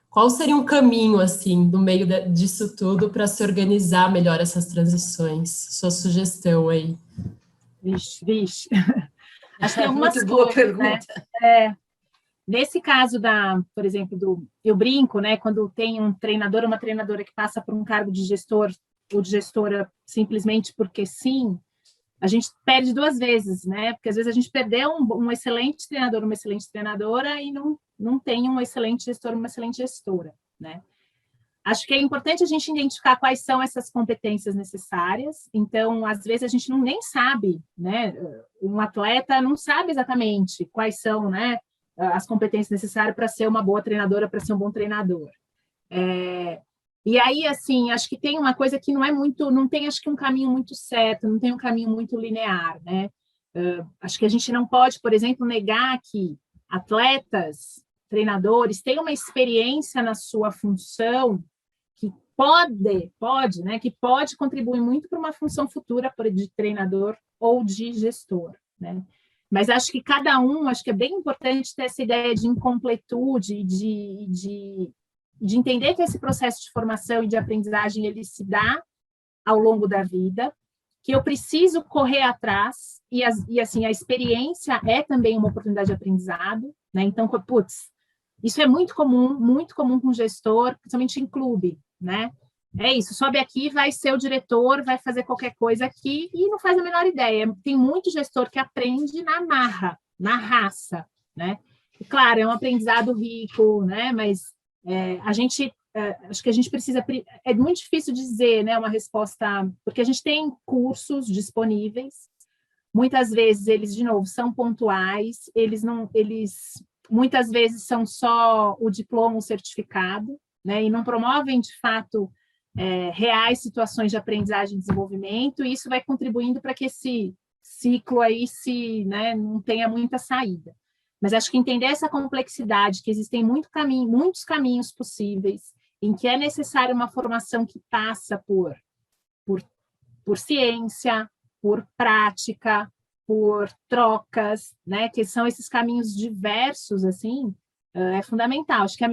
Qual seria um caminho, assim, no meio disso tudo para se organizar melhor essas transições? Sua sugestão aí. Vixe. Acho que tem algumas muito boa pergunta. Né? Nesse caso por exemplo, eu brinco, né? Quando tem um treinador ou uma treinadora que passa por um cargo de gestor ou de gestora simplesmente porque sim, a gente perde duas vezes, né? Porque às vezes a gente perdeu um excelente treinador, uma excelente treinadora e não tem um excelente gestor, uma excelente gestora, né? Acho que é importante a gente identificar quais são essas competências necessárias. Então, às vezes a gente nem sabe, né? Um atleta não sabe exatamente quais são, né, as competências necessárias para ser uma boa treinadora, para ser um bom treinador. E aí, assim, acho que tem uma coisa que não tem, acho que um caminho muito certo, não tem um caminho muito linear, né? Acho que a gente não pode, por exemplo, negar que atletas, treinadores, têm uma experiência na sua função que pode, né? Que pode contribuir muito para uma função futura de treinador ou de gestor, né? Mas acho que acho que é bem importante ter essa ideia de incompletude, de entender que esse processo de formação e de aprendizagem ele se dá ao longo da vida, que eu preciso correr atrás, e assim, a experiência é também uma oportunidade de aprendizado, né? Então, isso é muito comum com gestor, principalmente em clube, né? É isso, sobe aqui, vai ser o diretor, vai fazer qualquer coisa aqui e não faz a menor ideia. Tem muito gestor que aprende na marra, na raça, né? E, claro, é um aprendizado rico, né? Mas acho que a gente precisa... É muito difícil dizer, né, uma resposta, porque a gente tem cursos disponíveis, muitas vezes eles, de novo, são pontuais, eles muitas vezes são só o diploma, o certificado, né, e não promovem, de fato, reais situações de aprendizagem e desenvolvimento, e isso vai contribuindo para que esse ciclo aí né, não tenha muita saída. Mas acho que entender essa complexidade, que existem muitos caminhos possíveis, em que é necessária uma formação que passa por ciência, por prática, por trocas, né, que são esses caminhos diversos, assim, é fundamental. Acho que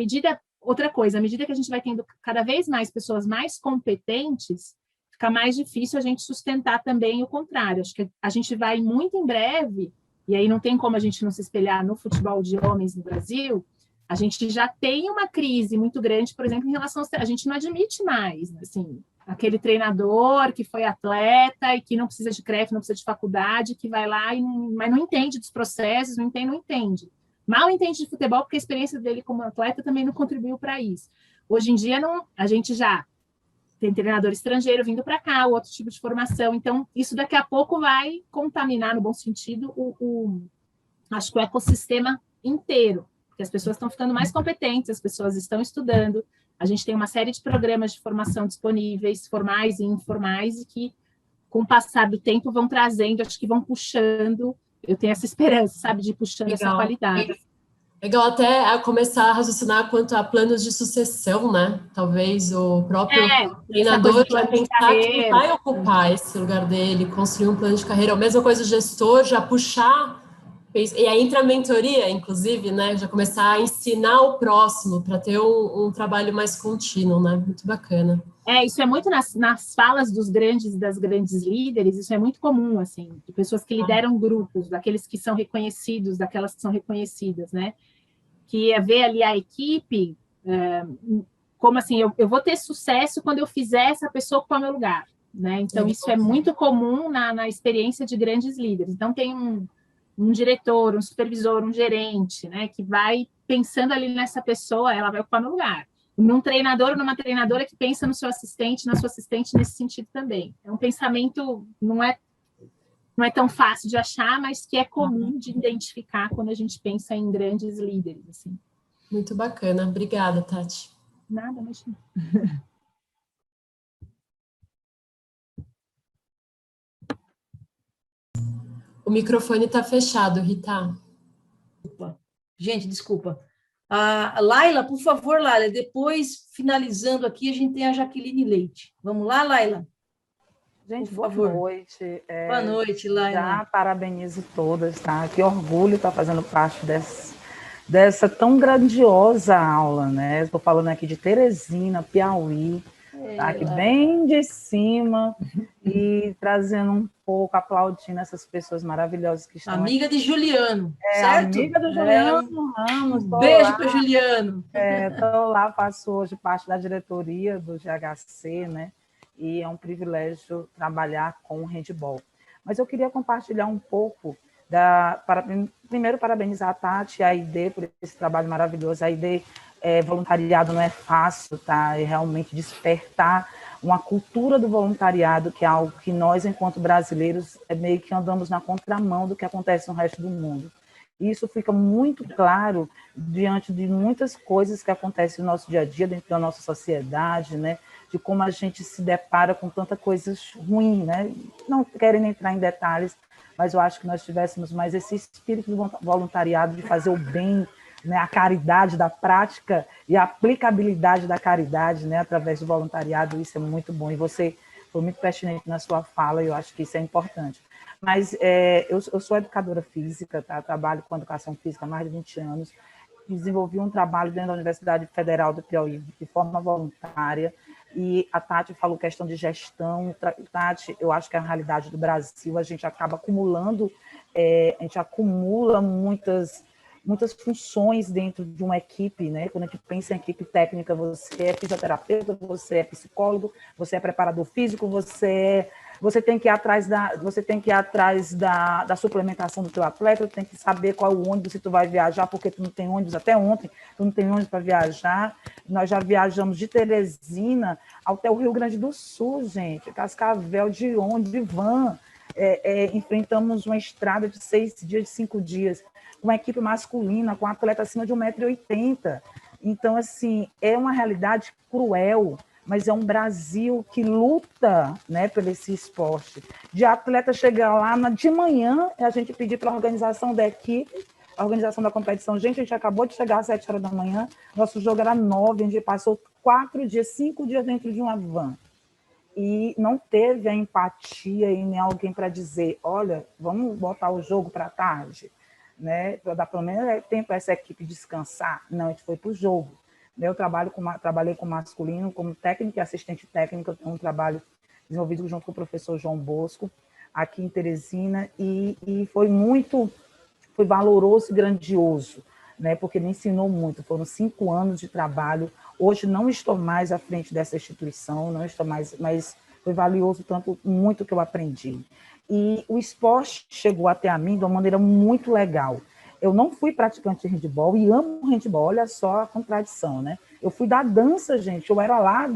outra coisa, à medida que a gente vai tendo cada vez mais pessoas mais competentes, fica mais difícil a gente sustentar também o contrário. Acho que a gente vai muito em breve, e aí não tem como a gente não se espelhar no futebol de homens no Brasil, a gente já tem uma crise muito grande, por exemplo, em relação a gente não admite mais, assim, aquele treinador que foi atleta e que não precisa de CREF, não precisa de faculdade, que vai lá mas não entende dos processos, não entende. Mal entende de futebol, porque a experiência dele como atleta também não contribuiu para isso. Hoje em dia, a gente já tem treinador estrangeiro vindo para cá, outro tipo de formação. Então, isso daqui a pouco vai contaminar, no bom sentido, acho que o ecossistema inteiro, porque as pessoas estão ficando mais competentes, as pessoas estão estudando, a gente tem uma série de programas de formação disponíveis, formais e informais, e que, com o passar do tempo, vão trazendo, acho que vão puxando. Eu tenho essa esperança, sabe, de ir puxando essa qualidade. Legal até a começar a raciocinar quanto a planos de sucessão, né? Talvez o próprio treinador vai pensar que vai ocupar esse lugar dele, construir um plano de carreira. A mesma coisa o gestor, já puxar E aí entra a mentoria, inclusive, né? Já começar a ensinar o próximo para ter um trabalho mais contínuo, né? Muito bacana. Isso é muito nas falas dos grandes e das grandes líderes, isso é muito comum, assim, de pessoas que lideram grupos, daqueles que são reconhecidos, daquelas que são reconhecidas, né? Que é ver ali a equipe, como assim, eu vou ter sucesso quando eu fizer essa pessoa ocupar meu lugar, né? Então, isso é muito comum na experiência de grandes líderes. Então, tem um diretor, um supervisor, um gerente, né, que vai pensando ali nessa pessoa, ela vai ocupar meu lugar. Num treinador ou numa treinadora que pensa no seu assistente, na sua assistente nesse sentido também. É um pensamento, não é tão fácil de achar, mas que é comum de identificar quando a gente pensa em grandes líderes. Assim. Muito bacana. Obrigada, Tati. Nada, mas... O microfone está fechado, Rita. Gente, desculpa. Laila, por favor, Laila, depois, finalizando aqui, a gente tem a Jaqueline Leite. Vamos lá, Laila? Gente, boa noite. Boa noite, Laila. Já parabenizo todas, tá? Que orgulho estar fazendo parte dessa tão grandiosa aula, né? Estou falando aqui de Teresina, Piauí, tá aqui bem de cima e trazendo um pouco, aplaudindo essas pessoas maravilhosas que estão amiga aqui. de Juliano, certo? Amiga do Juliano Ramos. Beijo para Juliano. Estou lá, faço hoje parte da diretoria do GHC, né? E é um privilégio trabalhar com o handball. Mas eu queria compartilhar um pouco primeiro, parabenizar a Tati e a ID por esse trabalho maravilhoso. A ID, voluntariado não é fácil, tá? É realmente despertar uma cultura do voluntariado, que é algo que nós, enquanto brasileiros, meio que andamos na contramão do que acontece no resto do mundo. E isso fica muito claro diante de muitas coisas que acontecem no nosso dia a dia, dentro da nossa sociedade, né? De como a gente se depara com tanta coisa ruim, né? Não querendo entrar em detalhes, mas eu acho que nós tivéssemos mais esse espírito do voluntariado, de fazer o bem, né? A caridade da prática e a aplicabilidade da caridade, né? Através do voluntariado, isso é muito bom. E você foi muito pertinente na sua fala, e eu acho que isso é importante. Mas eu sou educadora física, tá? Trabalho com educação física há mais de 20 anos, desenvolvi um trabalho dentro da Universidade Federal do Piauí, de forma voluntária, e a Tati falou questão de gestão. Tati, eu acho que é a realidade do Brasil, a gente acaba acumulando, a gente acumula muitas funções dentro de uma equipe, né? Quando a gente pensa em equipe técnica, você é fisioterapeuta, você é psicólogo, você é preparador físico, você tem que ir atrás da suplementação do teu atleta, tem que saber qual é o ônibus, se tu vai viajar, porque tu não tem ônibus até ontem, tu não tem ônibus para viajar. Nós já viajamos de Teresina até o Rio Grande do Sul, gente, Cascavel, de ônibus, de van. Enfrentamos uma estrada de 6 dias, de 5 dias, uma equipe masculina com atleta acima de 1,80 m. Então, assim, é uma realidade cruel, mas é um Brasil que luta, né, por esse esporte. De atleta chegar lá de manhã, a gente pedir para a organização da equipe, a organização da competição, gente, a gente acabou de chegar às 7 horas da manhã, nosso jogo era 9, a gente passou 5 dias dentro de uma van. E não teve a empatia e nem alguém para dizer, olha, vamos botar o jogo para tarde, né, para dar pelo menos tempo para essa equipe descansar. Não, a gente foi para o jogo. Eu trabalhei com masculino, como técnica e assistente técnica, eu tenho um trabalho desenvolvido junto com o professor João Bosco, aqui em Teresina, e foi valoroso e grandioso, né, porque me ensinou muito. Foram 5 anos de trabalho. Hoje não estou mais à frente dessa instituição, não estou mais, mas foi valioso tanto, muito que eu aprendi. E o esporte chegou até a mim de uma maneira muito legal. Eu não fui praticante de handball e amo handball, olha só a contradição, né? Eu fui da dança, gente, eu era lá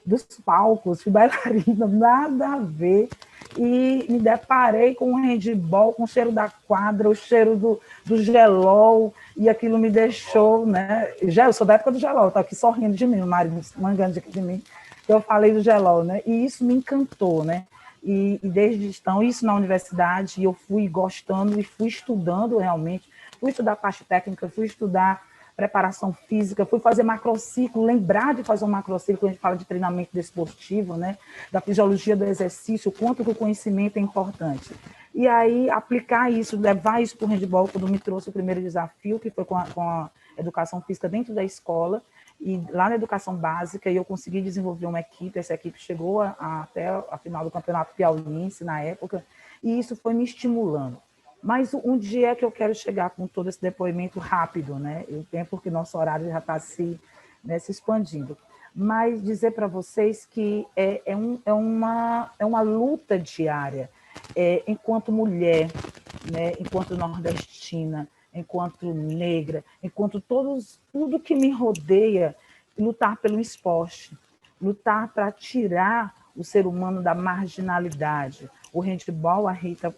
dos palcos, fui bailarina, nada a ver. E me deparei com o handball, com o cheiro da quadra, o cheiro do gelol, e aquilo me deixou, né? Eu sou da época do gelol, estou aqui sorrindo de mim, o marido mangando de mim, que eu falei do gelol, né? E isso me encantou, né? E desde então, isso na universidade, eu fui gostando e fui estudando realmente, fui estudar parte técnica, fui estudar preparação física, fui fazer macrociclo, lembrar de fazer um macrociclo, quando a gente fala de treinamento desportivo, né, da fisiologia do exercício, o quanto que o conhecimento é importante. E aí aplicar isso, levar isso para o handball, quando me trouxe o primeiro desafio, que foi com a educação física dentro da escola, e lá na educação básica, eu consegui desenvolver uma equipe, essa equipe chegou até a final do Campeonato Piauiense na época, e isso foi me estimulando. Mas um dia é que eu quero chegar com todo esse depoimento rápido, né? Eu tenho, porque nosso horário já está se expandindo. Mas dizer para vocês que é uma luta diária, enquanto mulher, né? Enquanto nordestina, enquanto negra, enquanto tudo que me rodeia, lutar pelo esporte, lutar para tirar o ser humano da marginalidade. O handball, a Rita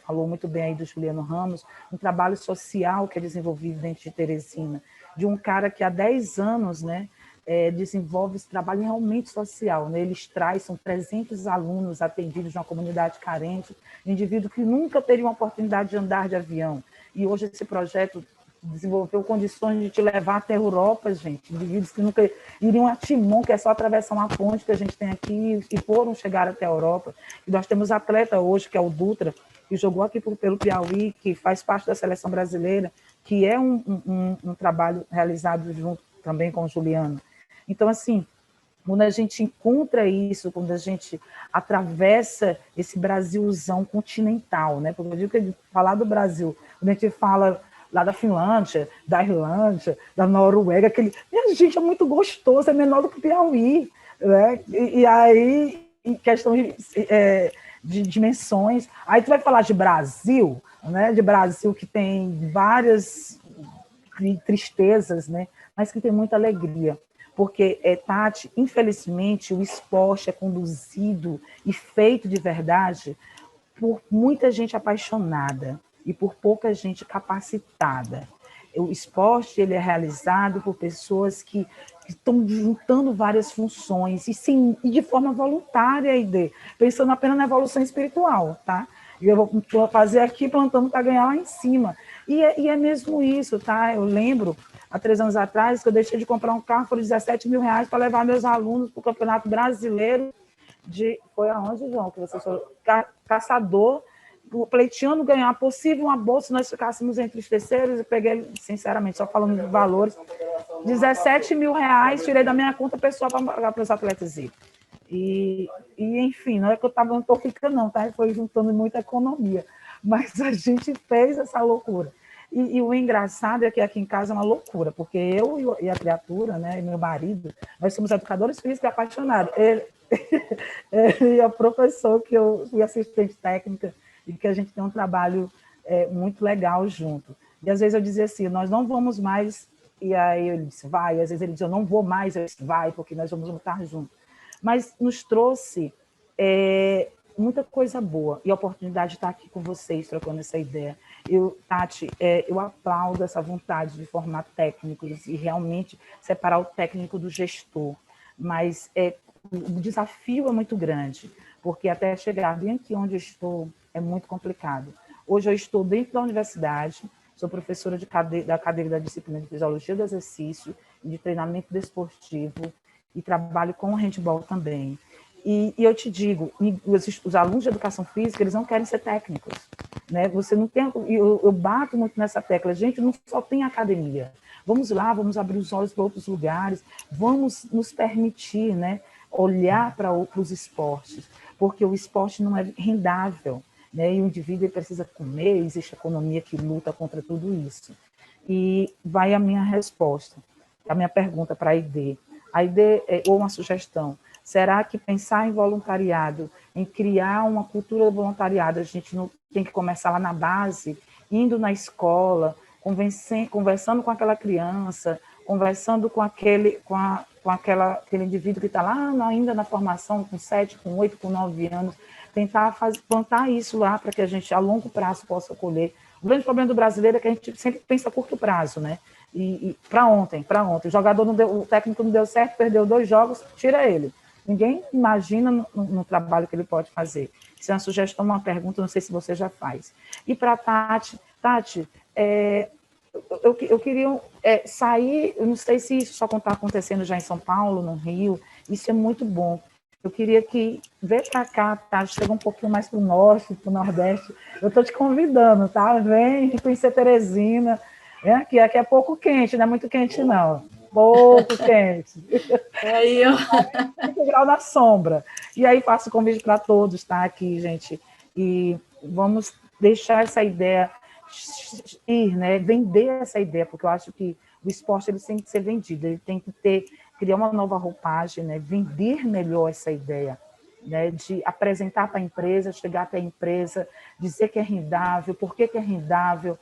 falou muito bem aí do Juliano Ramos, um trabalho social que é desenvolvido dentro de Teresina, de um cara que há 10 anos, né, desenvolve esse trabalho realmente social. Né? Eles são 300 alunos atendidos de uma comunidade carente, indivíduos que nunca teriam a oportunidade de andar de avião. E hoje esse projeto desenvolveu condições de te levar até a Europa, gente. Indivíduos que nunca iriam a Timon, que é só atravessar uma ponte que a gente tem aqui, e foram chegar até a Europa. E nós temos atleta hoje, que é o Dutra, que jogou aqui pelo Piauí, que faz parte da seleção brasileira, que é um trabalho realizado junto também com o Juliano. Então, assim, quando a gente encontra isso, quando a gente atravessa esse Brasilzão continental, né? Porque eu digo que falar do Brasil, quando a gente fala lá da Finlândia, da Irlândia, da Noruega, minha gente, é muito gostoso, é menor do que o Piauí, né? E aí, em questão de dimensões, aí tu vai falar de Brasil, né? De Brasil que tem várias tristezas, né? Mas que tem muita alegria. Porque, Tati, infelizmente, o esporte é conduzido e feito de verdade por muita gente apaixonada e por pouca gente capacitada. O esporte ele é realizado por pessoas que estão juntando várias funções e de forma voluntária, pensando apenas na evolução espiritual, tá? Eu vou fazer aqui plantando para ganhar lá em cima. E é mesmo isso, tá? Eu lembro, há 3 anos atrás, que eu deixei de comprar um carro por R$17 mil para levar meus alunos para o Campeonato Brasileiro Foi aonde, João? Que você falou? Caçador, pleiteando ganhar possível uma bolsa, nós ficássemos entre os terceiros, eu peguei, sinceramente, só falando de valores, R$17 mil, tirei da minha conta pessoal para pagar para os atletas ir. E, enfim, não é que eu não estou rica, não, tá? Foi juntando muita economia. Mas a gente fez essa loucura. E o engraçado é que aqui em casa é uma loucura, porque eu e a criatura, né, e meu marido, nós somos educadores físicos e apaixonados. Ele é o professor, que eu fui assistente técnica, e que a gente tem um trabalho muito legal junto. E às vezes eu dizia assim, nós não vamos mais, e aí ele disse, vai, e às vezes ele dizia, eu não vou mais, eu disse, vai, porque nós vamos lutar juntos. Mas nos trouxe muita coisa boa, e a oportunidade de estar aqui com vocês, trocando essa ideia. Tati, eu aplaudo essa vontade de formar técnicos e realmente separar o técnico do gestor, mas o desafio é muito grande, porque até chegar bem aqui onde eu estou é muito complicado. Hoje eu estou dentro da universidade, sou professora da cadeira da disciplina de Fisiologia do Exercício e de Treinamento Desportivo, e trabalho com o handball também. E eu te digo, os alunos de educação física, eles não querem ser técnicos, né? Você não tem, eu bato muito nessa tecla, gente, não só tem academia. Vamos lá, vamos abrir os olhos para outros lugares, vamos nos permitir, né, olhar para os esportes, porque o esporte não é rendável, né? E o indivíduo precisa comer, existe economia que luta contra tudo isso. E vai a minha resposta, a minha pergunta para a Aide. A Aide, ou uma sugestão, será que pensar em voluntariado, em criar uma cultura do voluntariado, a gente não tem que começar lá na base, indo na escola, conversando com aquela criança, conversando com aquele indivíduo que está lá ainda na formação, com 7, com 8, com 9 anos, tentar plantar isso lá para que a gente, a longo prazo, possa colher. O grande problema do brasileiro é que a gente sempre pensa a curto prazo, né? E para ontem. O jogador o técnico não deu certo, perdeu 2 jogos, tira ele. Ninguém imagina no trabalho que ele pode fazer. Isso é uma sugestão, uma pergunta, não sei se você já faz. E para Tati, eu queria sair, eu não sei se isso só está acontecendo já em São Paulo, no Rio, isso é muito bom. Eu queria que vem para cá, tá? Chega um pouquinho mais para o norte, para o nordeste. Eu estou te convidando, tá? Vem conhecer Teresina. Aqui é pouco quente, não é muito quente, não. Pouco quente. Aí, ó. 5 graus na sombra. E aí faço o convite para todos, tá? Aqui, gente. E vamos deixar essa ideia ir, né? Vender essa ideia, porque eu acho que o esporte ele tem que ser vendido, ele tem que criar uma nova roupagem, né? Vender melhor essa ideia, né? De apresentar para a empresa, chegar até a empresa, dizer que é rendável, por que é rendável,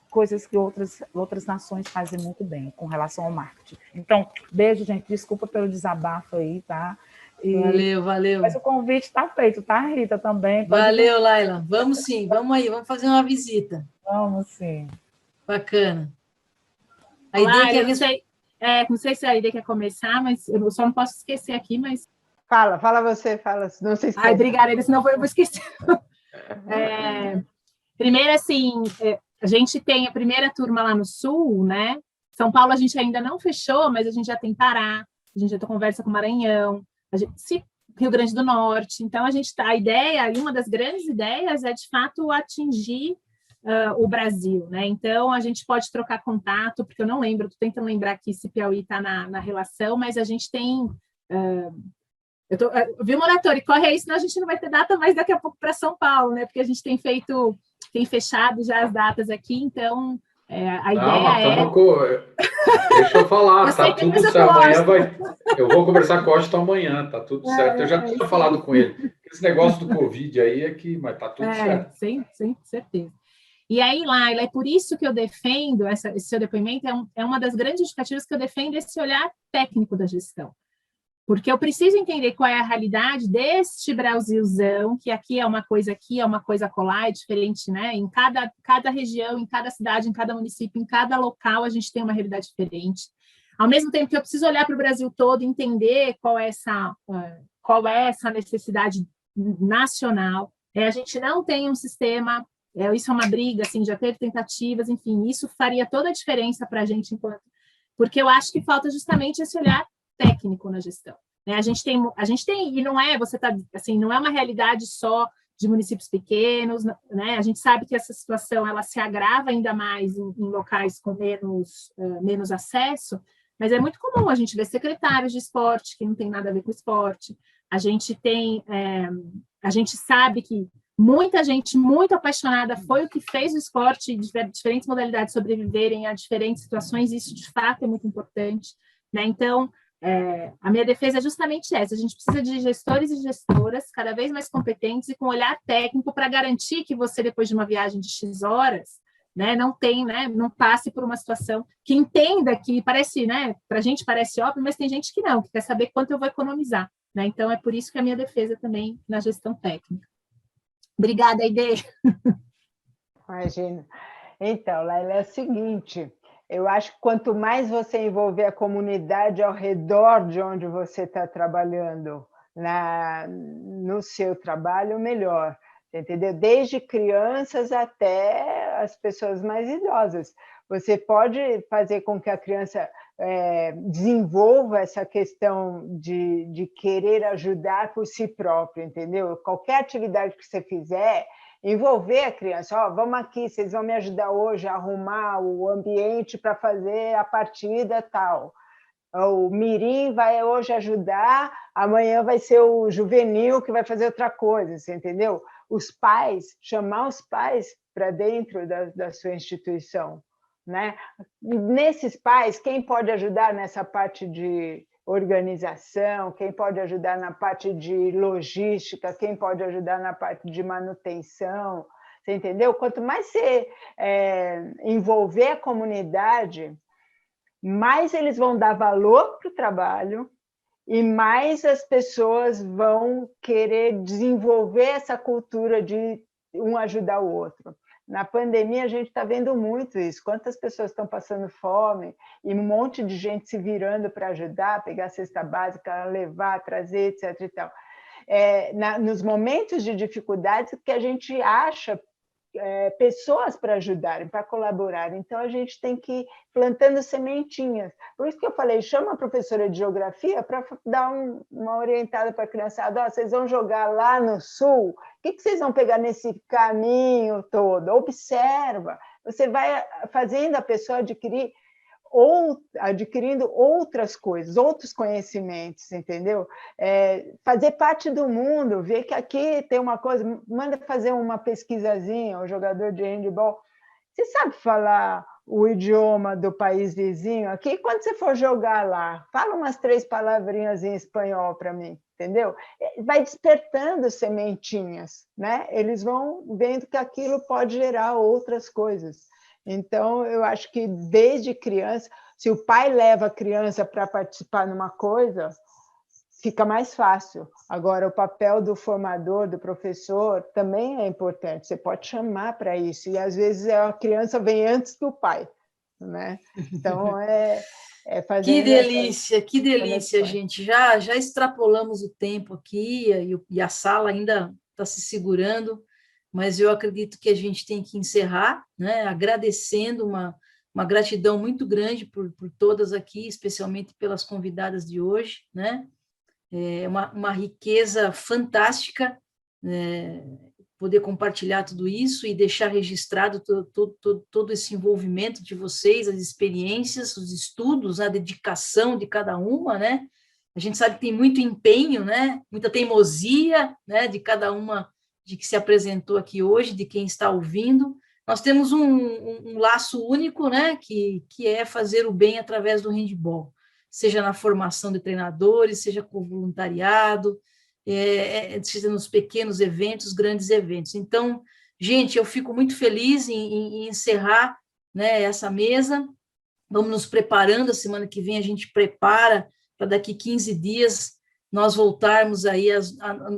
coisas que outras nações fazem muito bem com relação ao marketing. Então, beijo, gente, desculpa pelo desabafo aí, tá? Valeu. Mas o convite está feito, tá, Rita, também? Valeu, Laila. Vamos sim, vamos aí, vamos fazer uma visita. Vamos sim. Bacana. A Laila, ideia não sei se a ideia quer começar, mas eu só não posso esquecer aqui, mas... Fala você, não se esqueça. Ai, obrigada, senão eu vou esquecer. Primeiro, assim, a gente tem a primeira turma lá no Sul, né? São Paulo a gente ainda não fechou, mas a gente já tem Pará, a gente já tem conversa com Maranhão, Rio Grande do Norte. Então, a ideia, e uma das grandes ideias é, de fato, atingir o Brasil, né? Então, a gente pode trocar contato, porque eu não lembro, estou tentando lembrar aqui se Piauí está na relação, mas a gente tem... viu, Moratori? Corre aí, senão a gente não vai ter data mais daqui a pouco para São Paulo, né? Porque a gente tem fechado já as datas aqui, então a ideia Deixa eu falar, tá tudo certo. Amanhã eu vou conversar com o Washington amanhã, tá tudo certo. Eu já tinha falado com ele. Esse negócio do Covid aí mas tá tudo certo. Sem certeza. E aí, Laila, é por isso que eu defendo, esse seu depoimento é uma das grandes justificativas que eu defendo esse olhar técnico da gestão. Porque eu preciso entender qual é a realidade deste Brasilzão, que aqui é uma coisa acolá, é diferente, né? Em cada região, em cada cidade, em cada município, em cada local, a gente tem uma realidade diferente. Ao mesmo tempo que eu preciso olhar para o Brasil todo e entender qual é essa necessidade nacional. A gente não tem um sistema, isso é uma briga, assim, já teve tentativas, enfim, isso faria toda a diferença para a gente, porque eu acho que falta justamente esse olhar técnico na gestão, né? A gente tem, e não é, não é uma realidade só de municípios pequenos, né? A gente sabe que essa situação ela se agrava ainda mais em locais com menos acesso, mas é muito comum a gente ver secretários de esporte que não tem nada a ver com esporte. A gente sabe que muita gente muito apaixonada foi o que fez o esporte de diferentes modalidades sobreviverem a diferentes situações, e isso de fato é muito importante, né? Então, a minha defesa é justamente essa: a gente precisa de gestores e gestoras cada vez mais competentes e com olhar técnico para garantir que você, depois de uma viagem de X horas, né, não passe por uma situação que entenda que parece, né, para a gente parece óbvio, mas tem gente que não, que quer saber quanto eu vou economizar, né? Então, é por isso que a minha defesa também na gestão técnica. Obrigada, Aide. Imagina. Então, Laila, é o seguinte... Eu acho que quanto mais você envolver a comunidade ao redor de onde você está trabalhando, no seu trabalho, melhor. Entendeu? Desde crianças até as pessoas mais idosas. Você pode fazer com que a criança desenvolva essa questão de querer ajudar por si próprio, entendeu? Qualquer atividade que você fizer... envolver a criança, vamos aqui, vocês vão me ajudar hoje a arrumar o ambiente para fazer a partida tal. O mirim vai hoje ajudar, amanhã vai ser o juvenil que vai fazer outra coisa, você entendeu? Os pais, chamar os pais para dentro da sua instituição, né? E nesses pais, quem pode ajudar nessa parte de organização, quem pode ajudar na parte de logística, quem pode ajudar na parte de manutenção, você entendeu? Quanto mais você envolver a comunidade, mais eles vão dar valor para o trabalho e mais as pessoas vão querer desenvolver essa cultura de um ajudar o outro. Na pandemia, a gente está vendo muito isso. Quantas pessoas estão passando fome e um monte de gente se virando para ajudar, pegar a cesta básica, levar, trazer, etc. E tal. Nos momentos de dificuldades que a gente acha pessoas para ajudarem, para colaborar. Então, a gente tem que ir plantando sementinhas. Por isso que eu falei, chama a professora de geografia para dar uma orientada para a criançada. Vocês vão jogar lá no sul, o que vocês vão pegar nesse caminho todo? Observa. Você vai fazendo a pessoa adquirindo outras coisas, outros conhecimentos, entendeu? Fazer parte do mundo, ver que aqui tem uma coisa, manda fazer uma pesquisazinha, o jogador de handebol, você sabe falar o idioma do país vizinho aqui? Quando você for jogar lá, fala umas 3 palavrinhas em espanhol para mim, entendeu? Vai despertando sementinhas, né? Eles vão vendo que aquilo pode gerar outras coisas. Então, eu acho que desde criança, se o pai leva a criança para participar numa coisa, fica mais fácil. Agora, o papel do formador, do professor, também é importante. Você pode chamar para isso, e às vezes a criança vem antes do pai, né? Então, fazer... Que delícia, gente. Já extrapolamos o tempo aqui, e a sala ainda está se segurando, mas eu acredito que a gente tem que encerrar, né, agradecendo uma gratidão muito grande por todas aqui, especialmente pelas convidadas de hoje, né? É uma riqueza fantástica, poder compartilhar tudo isso e deixar registrado todo esse envolvimento de vocês, as experiências, os estudos, a dedicação de cada uma, né? A gente sabe que tem muito empenho, né? Muita teimosia, né, de cada uma de que se apresentou aqui hoje, de quem está ouvindo. Nós temos um laço único, né, que é fazer o bem através do handebol, seja na formação de treinadores, seja com voluntariado, seja nos pequenos eventos, grandes eventos. Então, gente, eu fico muito feliz em encerrar, né, essa mesa. Vamos nos preparando, a semana que vem a gente prepara para daqui 15 dias nós voltarmos aí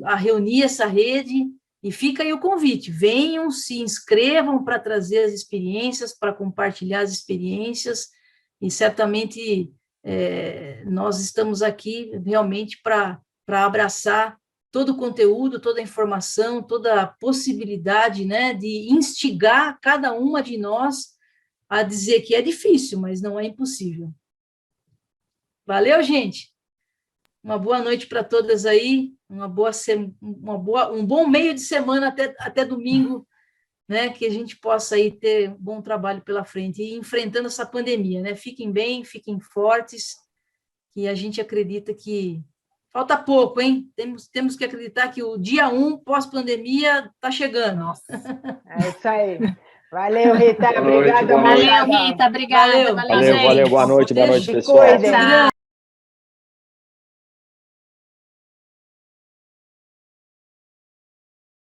a reunir essa rede. E fica aí o convite, venham, se inscrevam para trazer as experiências, para compartilhar as experiências, e certamente nós estamos aqui realmente para abraçar todo o conteúdo, toda a informação, toda a possibilidade, né, de instigar cada uma de nós a dizer que é difícil, mas não é impossível. Valeu, gente! Uma boa noite para todas aí, um bom meio de semana até domingo, né, que a gente possa aí ter um bom trabalho pela frente e enfrentando essa pandemia, né? Fiquem bem, fiquem fortes, que a gente acredita que falta pouco, hein? Temos que acreditar que o dia 1 pós-pandemia está chegando. Nossa. É isso aí. Valeu, Rita. Obrigada. Valeu, Rita. Obrigada. Valeu, boa noite, pessoal. Cuidem.